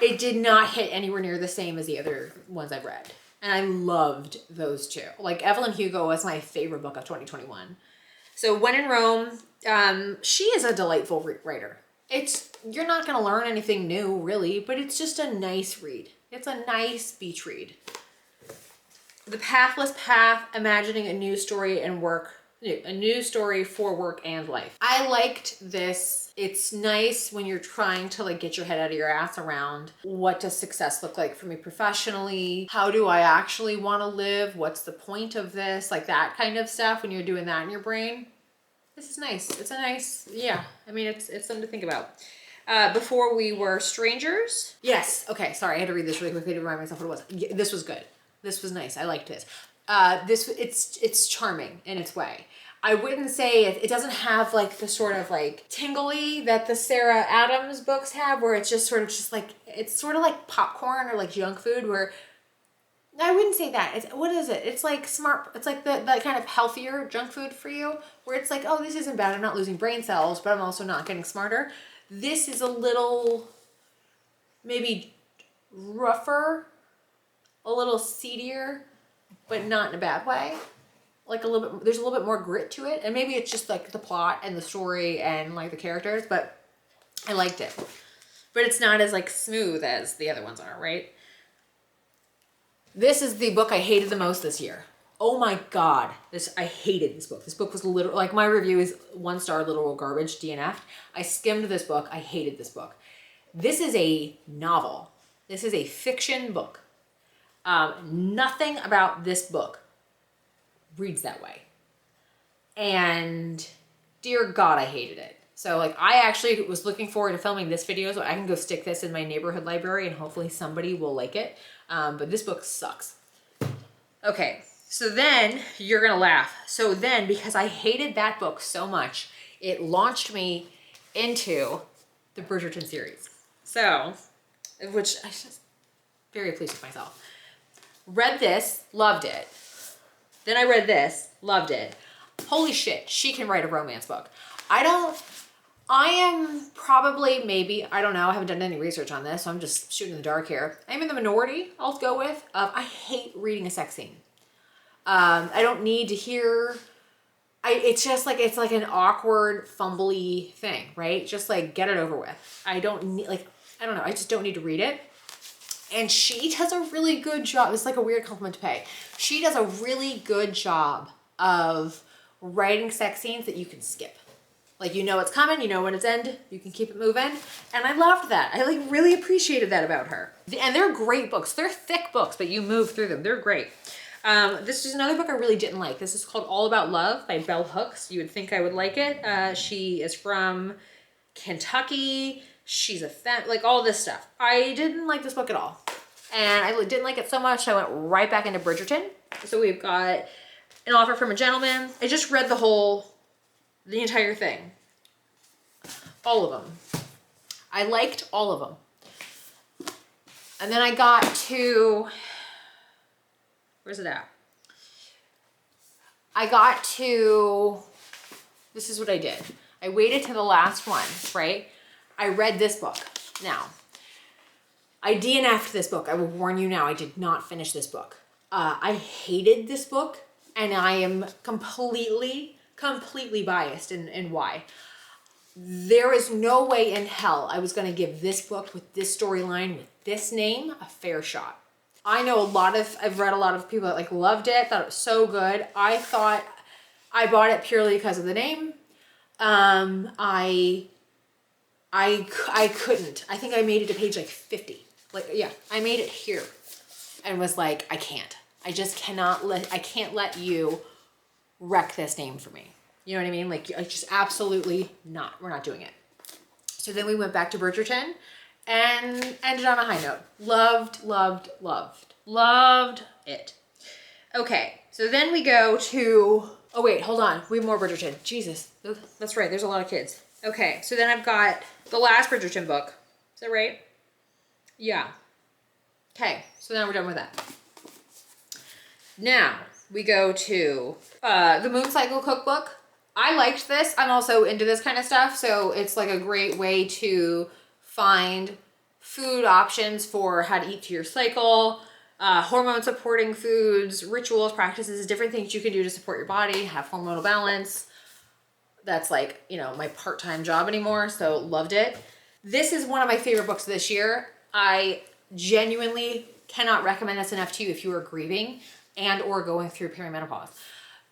It did not hit anywhere near the same as the other ones I've read. And I loved those two. Like, Evelyn Hugo was my favorite book of 2021. So When in Rome, she is a delightful writer. You're not gonna learn anything new really, but it's just a nice read. It's a nice beach read. The Pathless Path, Imagining a New Story and Work. A new story for work and life. I liked this. It's nice when you're trying to like get your head out of your ass around what does success look like for me professionally? How do I actually want to live? What's the point of this? Like that kind of stuff when you're doing that in your brain. This is nice. It's a nice, yeah. I mean, it's something to think about. Before We Were Strangers. Yes. Okay. Sorry. I had to read this really quickly to remind myself what it was. This was good. This was nice. I liked this. It's charming in its way. I wouldn't say it doesn't have like the sort of like tingly that the Sarah Adams books have, where it's just sort of like popcorn or like junk food, where I wouldn't say that. What is it? It's like smart. It's like the kind of healthier junk food for you, where it's like, oh, this isn't bad. I'm not losing brain cells, but I'm also not getting smarter. This is a little maybe rougher, a little seedier, but not in a bad way. Like there's a little bit more grit to it. And maybe it's just like the plot and the story and like the characters, but I liked it. But it's not as like smooth as the other ones are, right? This is the book I hated the most this year. Oh my God. I hated this book. This book was literally, like, my review is 1-star literal garbage, DNF'd. I skimmed this book. I hated this book. This is a novel. This is a fiction book. Nothing about this book reads that way. And dear God, I hated it. So like, I actually was looking forward to filming this video so I can go stick this in my neighborhood library and hopefully somebody will like it. But this book sucks. Okay, so then you're gonna laugh. So then, because I hated that book so much, it launched me into the Bridgerton series. So, which I just very pleased with myself. Read this, loved it. Then I read this, loved it. Holy shit, she can write a romance book. I am probably, maybe, I don't know, I haven't done any research on this, so I'm just shooting in the dark here. I'm in the minority, I'll go with. I hate reading a sex scene. I don't need to hear it's just like, it's like an awkward, fumbly thing, right? Just like get it over with. I don't need, like, I don't know. I just don't need to read it. And she does a really good job. It's like a weird compliment to pay. She does a really good job of writing sex scenes that you can skip. Like, you know it's coming, you know when it's end, you can keep it moving. And I loved that. I like really appreciated that about her. And they're great books. They're thick books, but you move through them. They're great. This is another book I really didn't like. This is called All About Love by Bell Hooks. You would think I would like it. She is from Kentucky. She's a femme, like all this stuff. I didn't like this book at all. And I didn't like it so much, I went right back into Bridgerton. So we've got An Offer from a Gentleman. I just read the entire thing. All of them. I liked all of them. And then I got to, where's it at? I got to, this is what I did. I waited to the last one, right? I read this book. Now, I DNF'd this book. I will warn you now, I did not finish this book. I hated this book, and I am completely biased in why. There is no way in hell I was gonna give this book with this storyline, with this name, a fair shot. I know I've read a lot of people that like loved it, thought it was so good. I thought I bought it purely because of the name. I couldn't. I think I made it to page like 50. Like, yeah, I made it here and was like, I can't. I just cannot I can't let you wreck this name for me. You know what I mean? Like, I just absolutely not. We're not doing it. So then we went back to Bridgerton and ended on a high note. Loved it. Okay, so then we go to, oh wait, hold on. We have more Bridgerton. Jesus, that's right. There's a lot of kids. Okay, so then I've got the last Bridgerton book. Is that right? Yeah. Okay, so now we're done with that. Now we go to the Moon Cycle Cookbook. I liked this. I'm also into this kind of stuff, so it's like a great way to find food options for how to eat to your cycle, hormone supporting foods, rituals, practices, different things you can do to support your body, have hormonal balance. That's like, you know, my part-time job anymore, so loved it. This is one of my favorite books this year. I genuinely cannot recommend this enough to you if you are grieving and or going through perimenopause,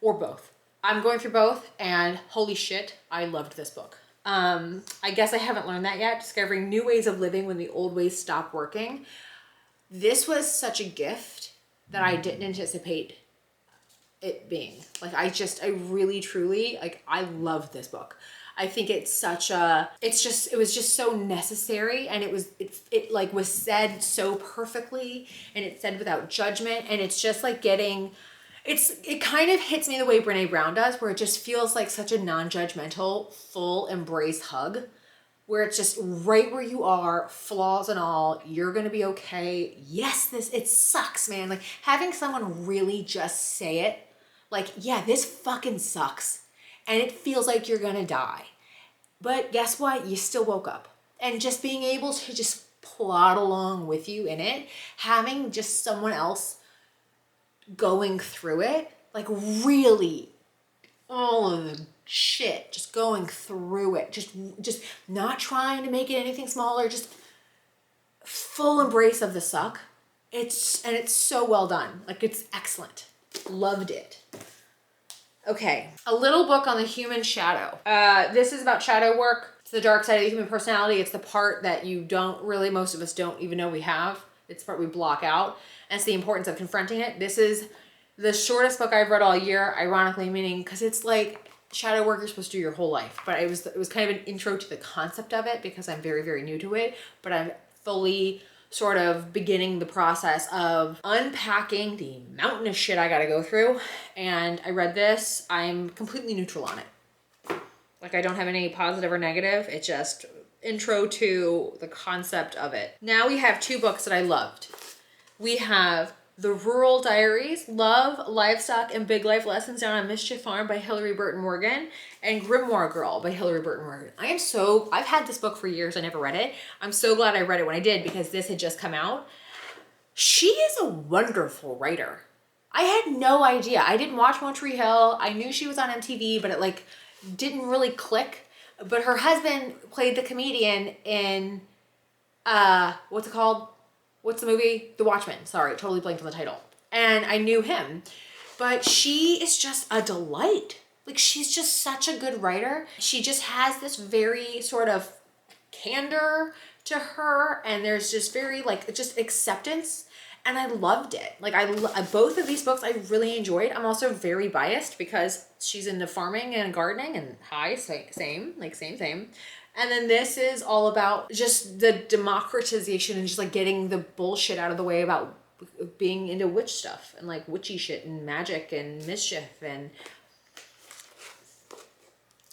or both. I'm going through both, and holy shit, I loved this book. I guess I haven't learned that yet. Discovering new ways of living when the old ways stop working. This was such a gift that I didn't anticipate it being. Like, I really, truly, like, I love this book. I think it's such a, it was just so necessary, and it like was said so perfectly, and it's said without judgment, and it's just like getting, it kind of hits me the way Brene Brown does, where it just feels like such a non-judgmental, full embrace hug, where it's just right where you are, flaws and all, you're gonna be okay. Yes, it sucks, man. Like, having someone really just say it, like, yeah, this fucking sucks, and it feels like you're gonna die. But guess what? You still woke up. And just being able to just plod along with you in it, having just someone else going through it, like really all of the shit, just going through it, just not trying to make it anything smaller, just full embrace of the suck. It's so well done. Like, it's excellent. Loved it. Okay, a little book on the human shadow. This is about shadow work. It's the dark side of the human personality. It's the part that most of us don't even know we have. It's the part we block out. And it's the importance of confronting it. This is the shortest book I've read all year, ironically, meaning, because it's like shadow work you're supposed to do your whole life. But it was kind of an intro to the concept of it, because I'm very, very new to it. But I'm fully sort of beginning the process of unpacking the mountain of shit I gotta go through. And I read this, I'm completely neutral on it. Like, I don't have any positive or negative. It's just intro to the concept of it. Now we have two books that I loved. We have The Rural Diaries, Love, Livestock, and Big Life Lessons Down on Mischief Farm by Hilary Burton Morgan, and Grimoire Girl by Hilary Burton Morgan. I've had this book for years, I never read it. I'm so glad I read it when I did, because this had just come out. She is a wonderful writer. I had no idea. I didn't watch One Tree Hill. I knew she was on MTV, but it like didn't really click. But her husband played the comedian in, what's it called? What's the movie? The Watchmen. Sorry, totally blanked on the title. And I knew him. But she is just a delight. Like, she's just such a good writer. She just has this very sort of candor to her, and there's just very like just acceptance, and I loved it. Like both of these books I really enjoyed. I'm also very biased because she's into farming and gardening, and same. And then this is all about just the democratization and just like getting the bullshit out of the way about being into witch stuff and like witchy shit and magic and mischief. And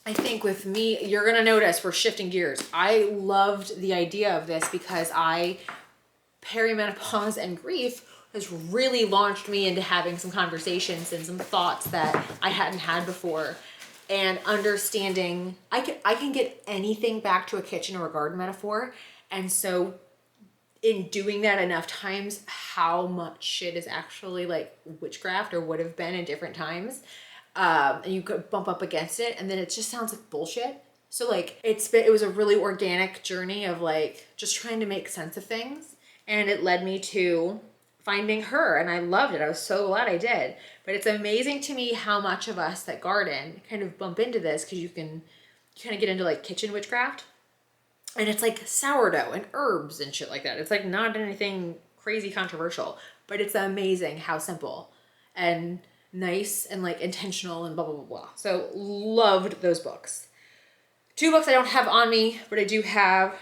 I think with me, you're going to notice we're shifting gears. I loved the idea of this because perimenopause and grief has really launched me into having some conversations and some thoughts that I hadn't had before, and understanding I can get anything back to a kitchen or a garden metaphor. And so in doing that enough times, how much shit is actually like witchcraft or would have been in different times. And you could bump up against it, and then it just sounds like bullshit. So like it was a really organic journey of like just trying to make sense of things, and it led me to finding her, and I loved it. I was so glad I did. But it's amazing to me how much of us that garden kind of bump into this, because you kind of get into like kitchen witchcraft, and it's like sourdough and herbs and shit like that. It's like not anything crazy controversial, but it's amazing how simple and nice and like intentional and blah, blah, blah, blah. So loved those books. 2 books I don't have on me, but I do have.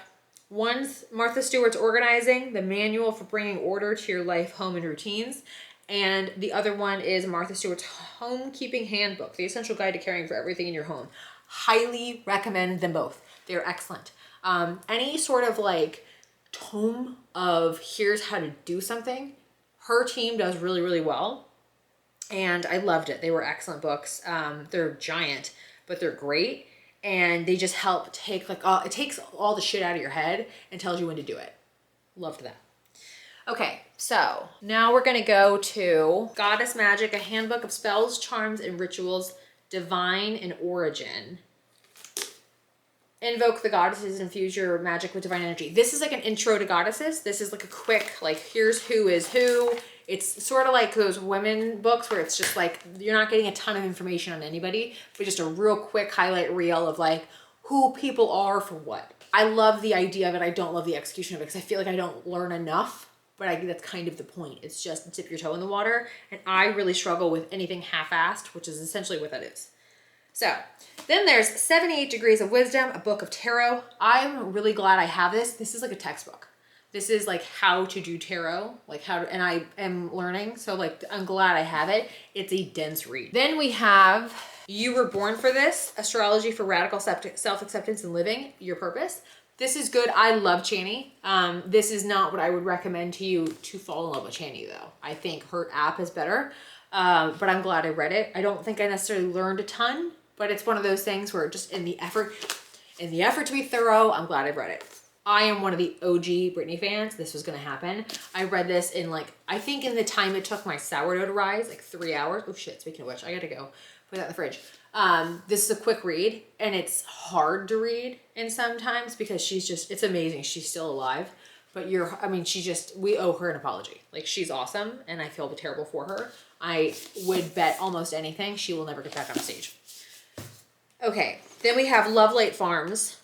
One's Martha Stewart's Organizing, the manual for bringing order to your life, home, and routines. And the other one is Martha Stewart's Homekeeping Handbook, the essential guide to caring for everything in your home. Highly recommend them both. They're excellent. Any sort of like tome of here's how to do something, her team does really, really well. And I loved it. They were excellent books. They're giant, but they're great. And they just help take it takes all the shit out of your head and tells you when to do it. Loved that. Okay, so now we're gonna go to Goddess Magic, a handbook of spells, charms, and rituals, divine in origin. Invoke the goddesses, infuse your magic with divine energy. This is like an intro to goddesses. This is like a quick, like, here's who is who. It's sort of like those women books where it's just like, you're not getting a ton of information on anybody, but just a real quick highlight reel of like who people are for what. I love the idea of it. I don't love the execution of it because I feel like I don't learn enough, but that's kind of the point. It's just dip your toe in the water. And I really struggle with anything half-assed, which is essentially what that is. So then there's 78 Degrees of Wisdom, a book of tarot. I'm really glad I have this. This is like a textbook. This is like how to do tarot, and I am learning. So like, I'm glad I have it. It's a dense read. Then we have You Were Born for This, Astrology for Radical Self-Acceptance and Living Your Purpose. This is good. I love Chani. This is not what I would recommend to you to fall in love with Chani though. I think her app is better, but I'm glad I read it. I don't think I necessarily learned a ton, but it's one of those things where just in the effort to be thorough, I'm glad I read it. I am one of the OG Britney fans. This was going to happen. I read this in I think in the time it took my sourdough to rise, like 3 hours. Oh shit, speaking of which, I gotta go put that in the fridge. This is a quick read, and it's hard to read in sometimes because it's amazing. She's still alive, but we owe her an apology. Like, she's awesome, and I feel terrible for her. I would bet almost anything she will never get back on stage. Okay, then we have Lovelight Farms.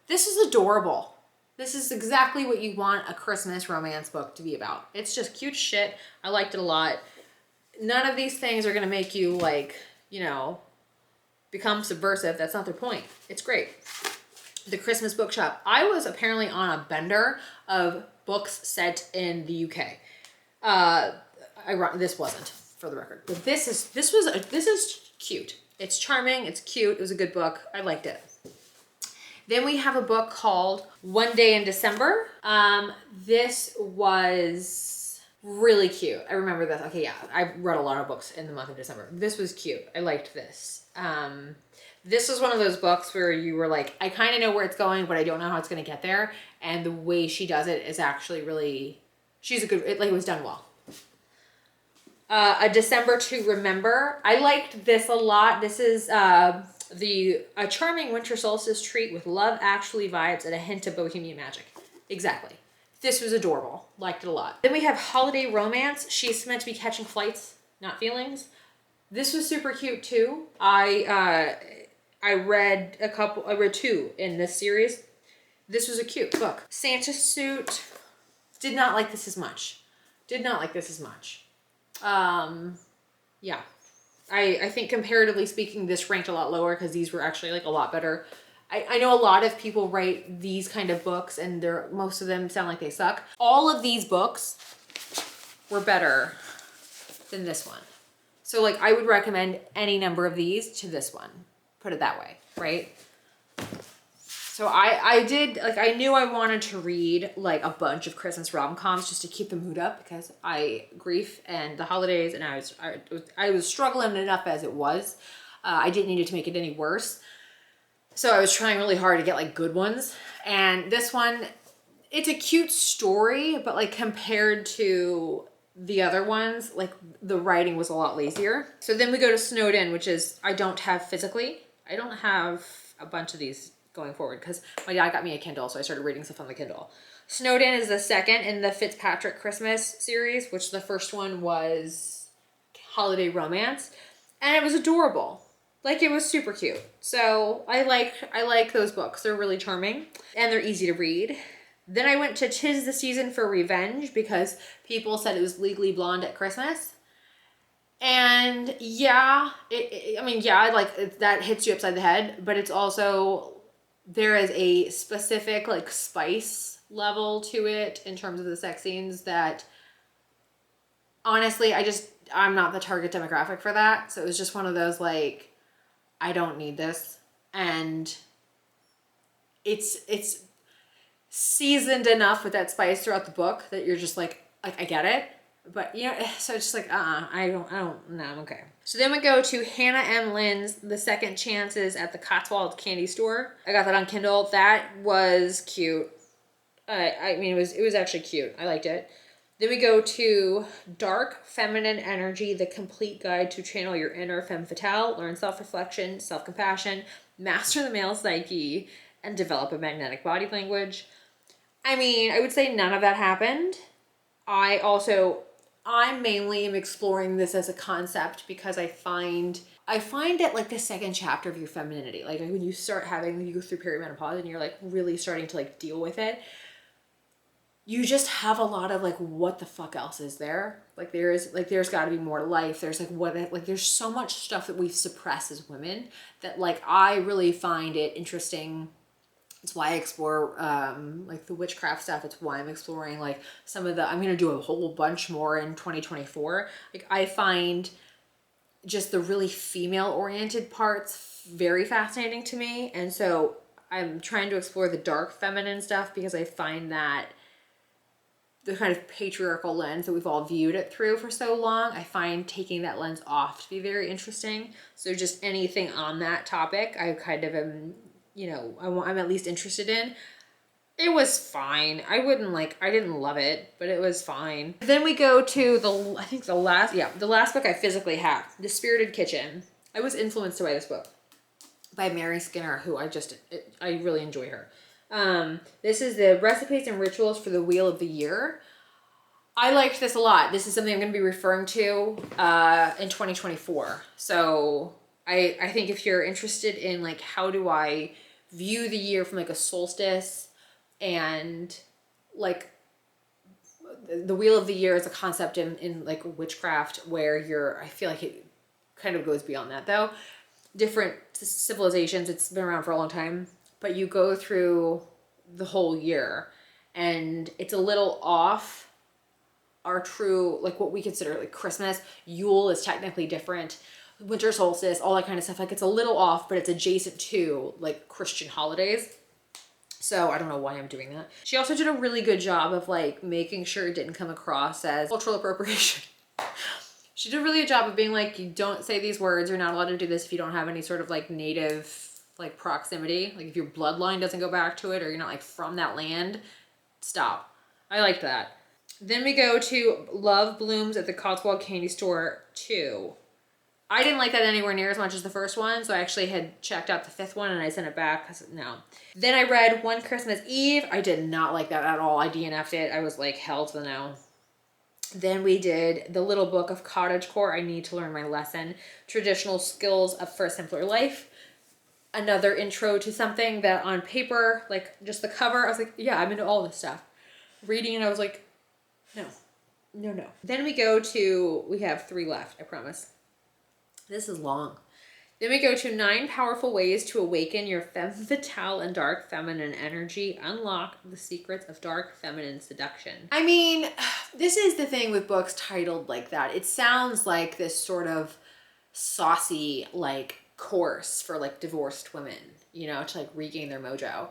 This is adorable. This is exactly what you want a Christmas romance book to be about. It's just cute shit. I liked it a lot. None of these things are going to make you become subversive. That's not their point. It's great. The Christmas Bookshop. I was apparently on a bender of books set in the UK. This wasn't, for the record, but this is cute. It's charming. It's cute. It was a good book. I liked it. Then we have a book called One Day in December. This was really cute. I remember this. Okay, yeah. I read a lot of books in the month of December. This was cute. I liked this. This was one of those books where you were like, I kind of know where it's going, but I don't know how it's going to get there. And the way she does it is actually really, it was done well. A December to Remember. I liked this a lot. This is a charming winter solstice treat with Love Actually vibes and a hint of bohemian magic. Exactly. This was adorable. Liked it a lot. Then we have Holiday Romance. She's meant to be catching flights, not feelings. This was super cute too. I read two in this series. This was a cute book. Santa Suit. Did not like this as much. Did not like this as much. Yeah. I think comparatively speaking, this ranked a lot lower because these were actually like a lot better. I know a lot of people write these kind of books and most of them sound like they suck. All of these books were better than this one. So like I would recommend any number of these to this one. Put it that way, right? So I did, like, I knew I wanted to read like a bunch of Christmas rom-coms just to keep the mood up because grief and the holidays, and I was struggling enough as it was. I didn't need it to make it any worse. So I was trying really hard to get like good ones. And this one, it's a cute story, but like compared to the other ones, like the writing was a lot lazier. So then we go to Snowed In, which is, I don't have physically. I don't have a bunch of these going forward because my dad got me a Kindle, so I started reading stuff on the Kindle. Snowed In is the second in the Fitzpatrick Christmas series, which the first one was Holiday Romance, and it was adorable. Like, it was super cute. So I like those books. They're really charming and they're easy to read. Then I went to 'Tis the Season for Revenge because people said it was Legally Blonde at Christmas. And yeah, that hits you upside the head, but it's also, there is a specific like spice level to it in terms of the sex scenes that honestly, I'm not the target demographic for that. So it was just one of those like, I don't need this. And it's seasoned enough with that spice throughout the book that you're just like I get it. But you know, so it's just like, I don't, no, I'm okay. So then we go to Hannah M. Lynn's The Second Chances at the Cotswolds Candy Store. I got that on Kindle. That was cute. I mean, it was actually cute. I liked it. Then we go to Dark Feminine Energy, The Complete Guide to Channel Your Inner Femme Fatale, Learn Self-Reflection, Self-Compassion, Master the Male Psyche, and Develop a Magnetic Body Language. I mean, I would say none of that happened. I mainly am exploring this as a concept because I find it like the second chapter of your femininity. Like when you start you go through perimenopause and you're like really starting to like deal with it, you just have a lot of like, what the fuck else is there? Like there's got to be more to life. There's there's so much stuff that we suppress as women that like I really find it interesting. It's why I explore like the witchcraft stuff. It's why I'm exploring like I'm going to do a whole bunch more in 2024. Like I find just the really female oriented parts very fascinating to me. And so I'm trying to explore the dark feminine stuff because I find that the kind of patriarchal lens that we've all viewed it through for so long, I find taking that lens off to be very interesting. So just anything on that topic, I kind of am, I'm at least interested in. It was fine. I didn't love it, but it was fine. Then we go to the last book I physically have, The Spirited Kitchen. I was influenced by this book by Mary Skinner, who I really enjoy her. This is the recipes and rituals for the Wheel of the Year. I liked this a lot. This is something I'm going to be referring to in 2024. So I think if you're interested in like, how do I view the year from like a solstice, and like the Wheel of the Year is a concept in like witchcraft where I feel like it kind of goes beyond that though. Different civilizations, it's been around for a long time, but you go through the whole year and it's a little off our true, like what we consider like Christmas. Yule is technically different. Winter solstice, all that kind of stuff. Like it's a little off, but it's adjacent to like Christian holidays. So I don't know why I'm doing that. She also did a really good job of like making sure it didn't come across as cultural appropriation. She did a really good job of being like, you don't say these words. You're not allowed to do this if you don't have any sort of like native like proximity. Like if your bloodline doesn't go back to it or you're not like from that land, stop. I liked that. Then we go to Love Blooms at the Cotswold Candy Store 2. I didn't like that anywhere near as much as the first one, so I actually had checked out the 5th one and I sent it back because no. Then I read One Christmas Eve. I did not like that at all. I DNF'd it. I was like, hell to the no. Then we did The Little Book of CottageCore. I Need to Learn My Lesson. Traditional Skills of For a Simpler Life. Another intro to something that on paper, like just the cover, I was like, yeah, I'm into all this stuff. Reading it, I was like, no. Then we go to, we have 3 left, I promise. This is long. Then we go to 9 Powerful Ways to Awaken Your Femme Fatale and Dark Feminine Energy. Unlock the Secrets of Dark Feminine Seduction. I mean, this is the thing with books titled like that. It sounds like this sort of saucy, like, course for, like, divorced women, you know, to, like, regain their mojo.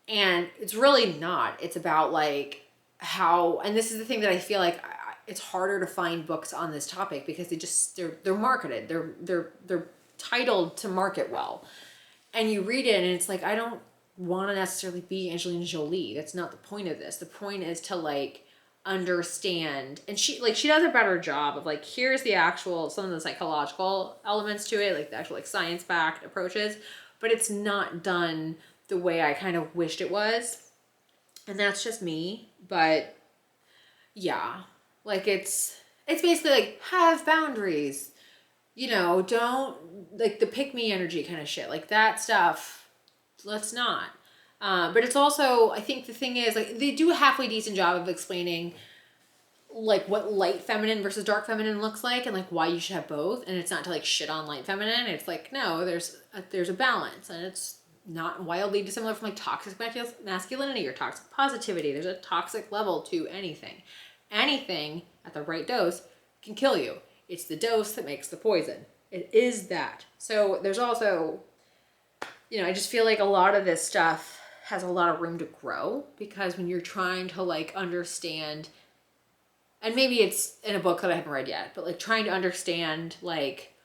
And it's really not. It's about, like, how, and this is the thing that I feel like it's harder to find books on this topic because they're marketed. They're titled to market well. And you read it and it's like, I don't want to necessarily be Angelina Jolie. That's not the point of this. The point is to like understand, and she does a better job of like, here's the actual, some of the psychological elements to it, like the actual like science-backed approaches, but it's not done the way I kind of wished it was. And that's just me, but yeah. Like it's basically like, have boundaries, you know, don't like the pick me energy kind of shit, like that stuff. Let's not. But it's also, I think the thing is like, they do a halfway decent job of explaining like what light feminine versus dark feminine looks like and like why you should have both. And it's not to like shit on light feminine. It's like, no, there's a balance, and it's not wildly dissimilar from like toxic masculinity or toxic positivity. There's a toxic level to anything. Anything at the right dose can kill you. It's the dose that makes the poison. It is that. So there's also, you know, I just feel like a lot of this stuff has a lot of room to grow, because when you're trying to like understand, and maybe it's in a book that I haven't read yet, but like trying to understand like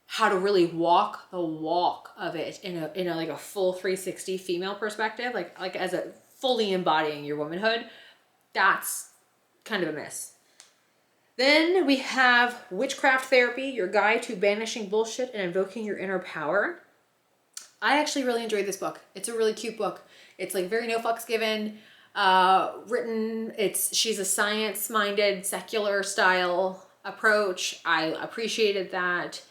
how to really walk the walk of it in a like a full 360 female perspective, like as a fully embodying your womanhood. That's kind of a miss. Then we have Witchcraft Therapy, Your Guide to Banishing Bullshit and Invoking Your Inner Power. I actually really enjoyed this book. It's a really cute book. It's like very no fucks given, written. She's a science-minded, secular style approach. I appreciated that.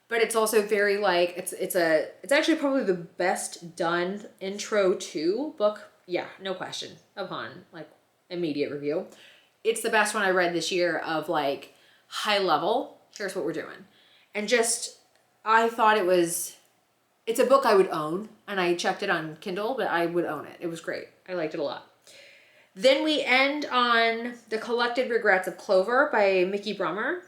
But it's also very like, it's actually probably the best done intro to book. Yeah, no question upon like immediate review. It's the best one I read this year of like high level, here's what we're doing. And just, I thought it's a book I would own, and I checked it on Kindle, but I would own it. It was great. I liked it a lot. Then we end on The Collected Regrets of Clover by Mickey Brummer.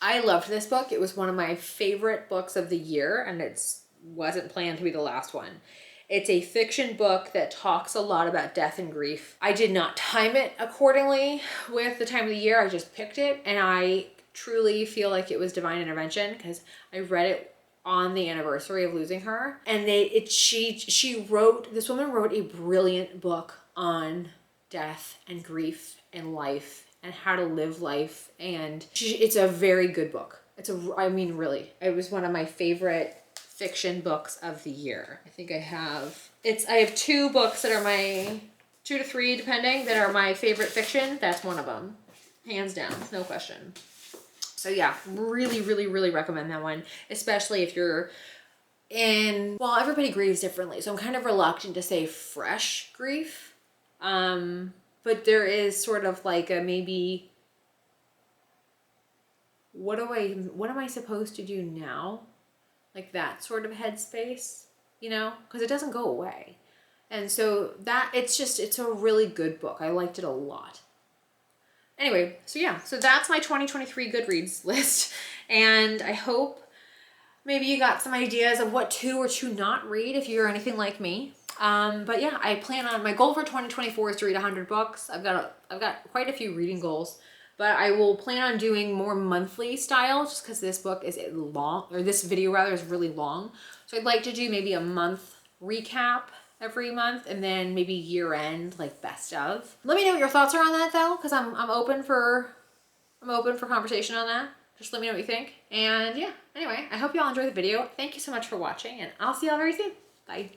I loved this book. It was one of my favorite books of the year, and it wasn't planned to be the last one. It's a fiction book that talks a lot about death and grief. I did not time it accordingly with the time of the year. I just picked it, and I truly feel like it was divine intervention because I read it on the anniversary of losing her. And this woman wrote a brilliant book on death and grief and life and how to live life. And it's a very good book. Really, it was one of my favorite fiction books of the year. I think I have 2 books that are my 2 to 3 depending that are my favorite fiction. That's one of them, hands down, no question. So yeah, really, really, really recommend that one, especially if you're well, everybody grieves differently, so I'm kind of reluctant to say fresh grief, but there is sort of like a maybe, what am I supposed to do now? Like that sort of headspace, you know, because it doesn't go away. And so it's a really good book. I liked it a lot. Anyway, so yeah, so that's my 2023 Goodreads list. And I hope maybe you got some ideas of what to or to not read if you're anything like me. But yeah, my goal for 2024 is to read 100 books. I've got quite a few reading goals. But I will plan on doing more monthly style just because this book is long, or this video rather is really long. So I'd like to do maybe a month recap every month, and then maybe year end, like best of. Let me know what your thoughts are on that though, because I'm open for conversation on that. Just let me know what you think. And yeah, anyway, I hope you all enjoyed the video. Thank you so much for watching, and I'll see y'all very soon. Bye.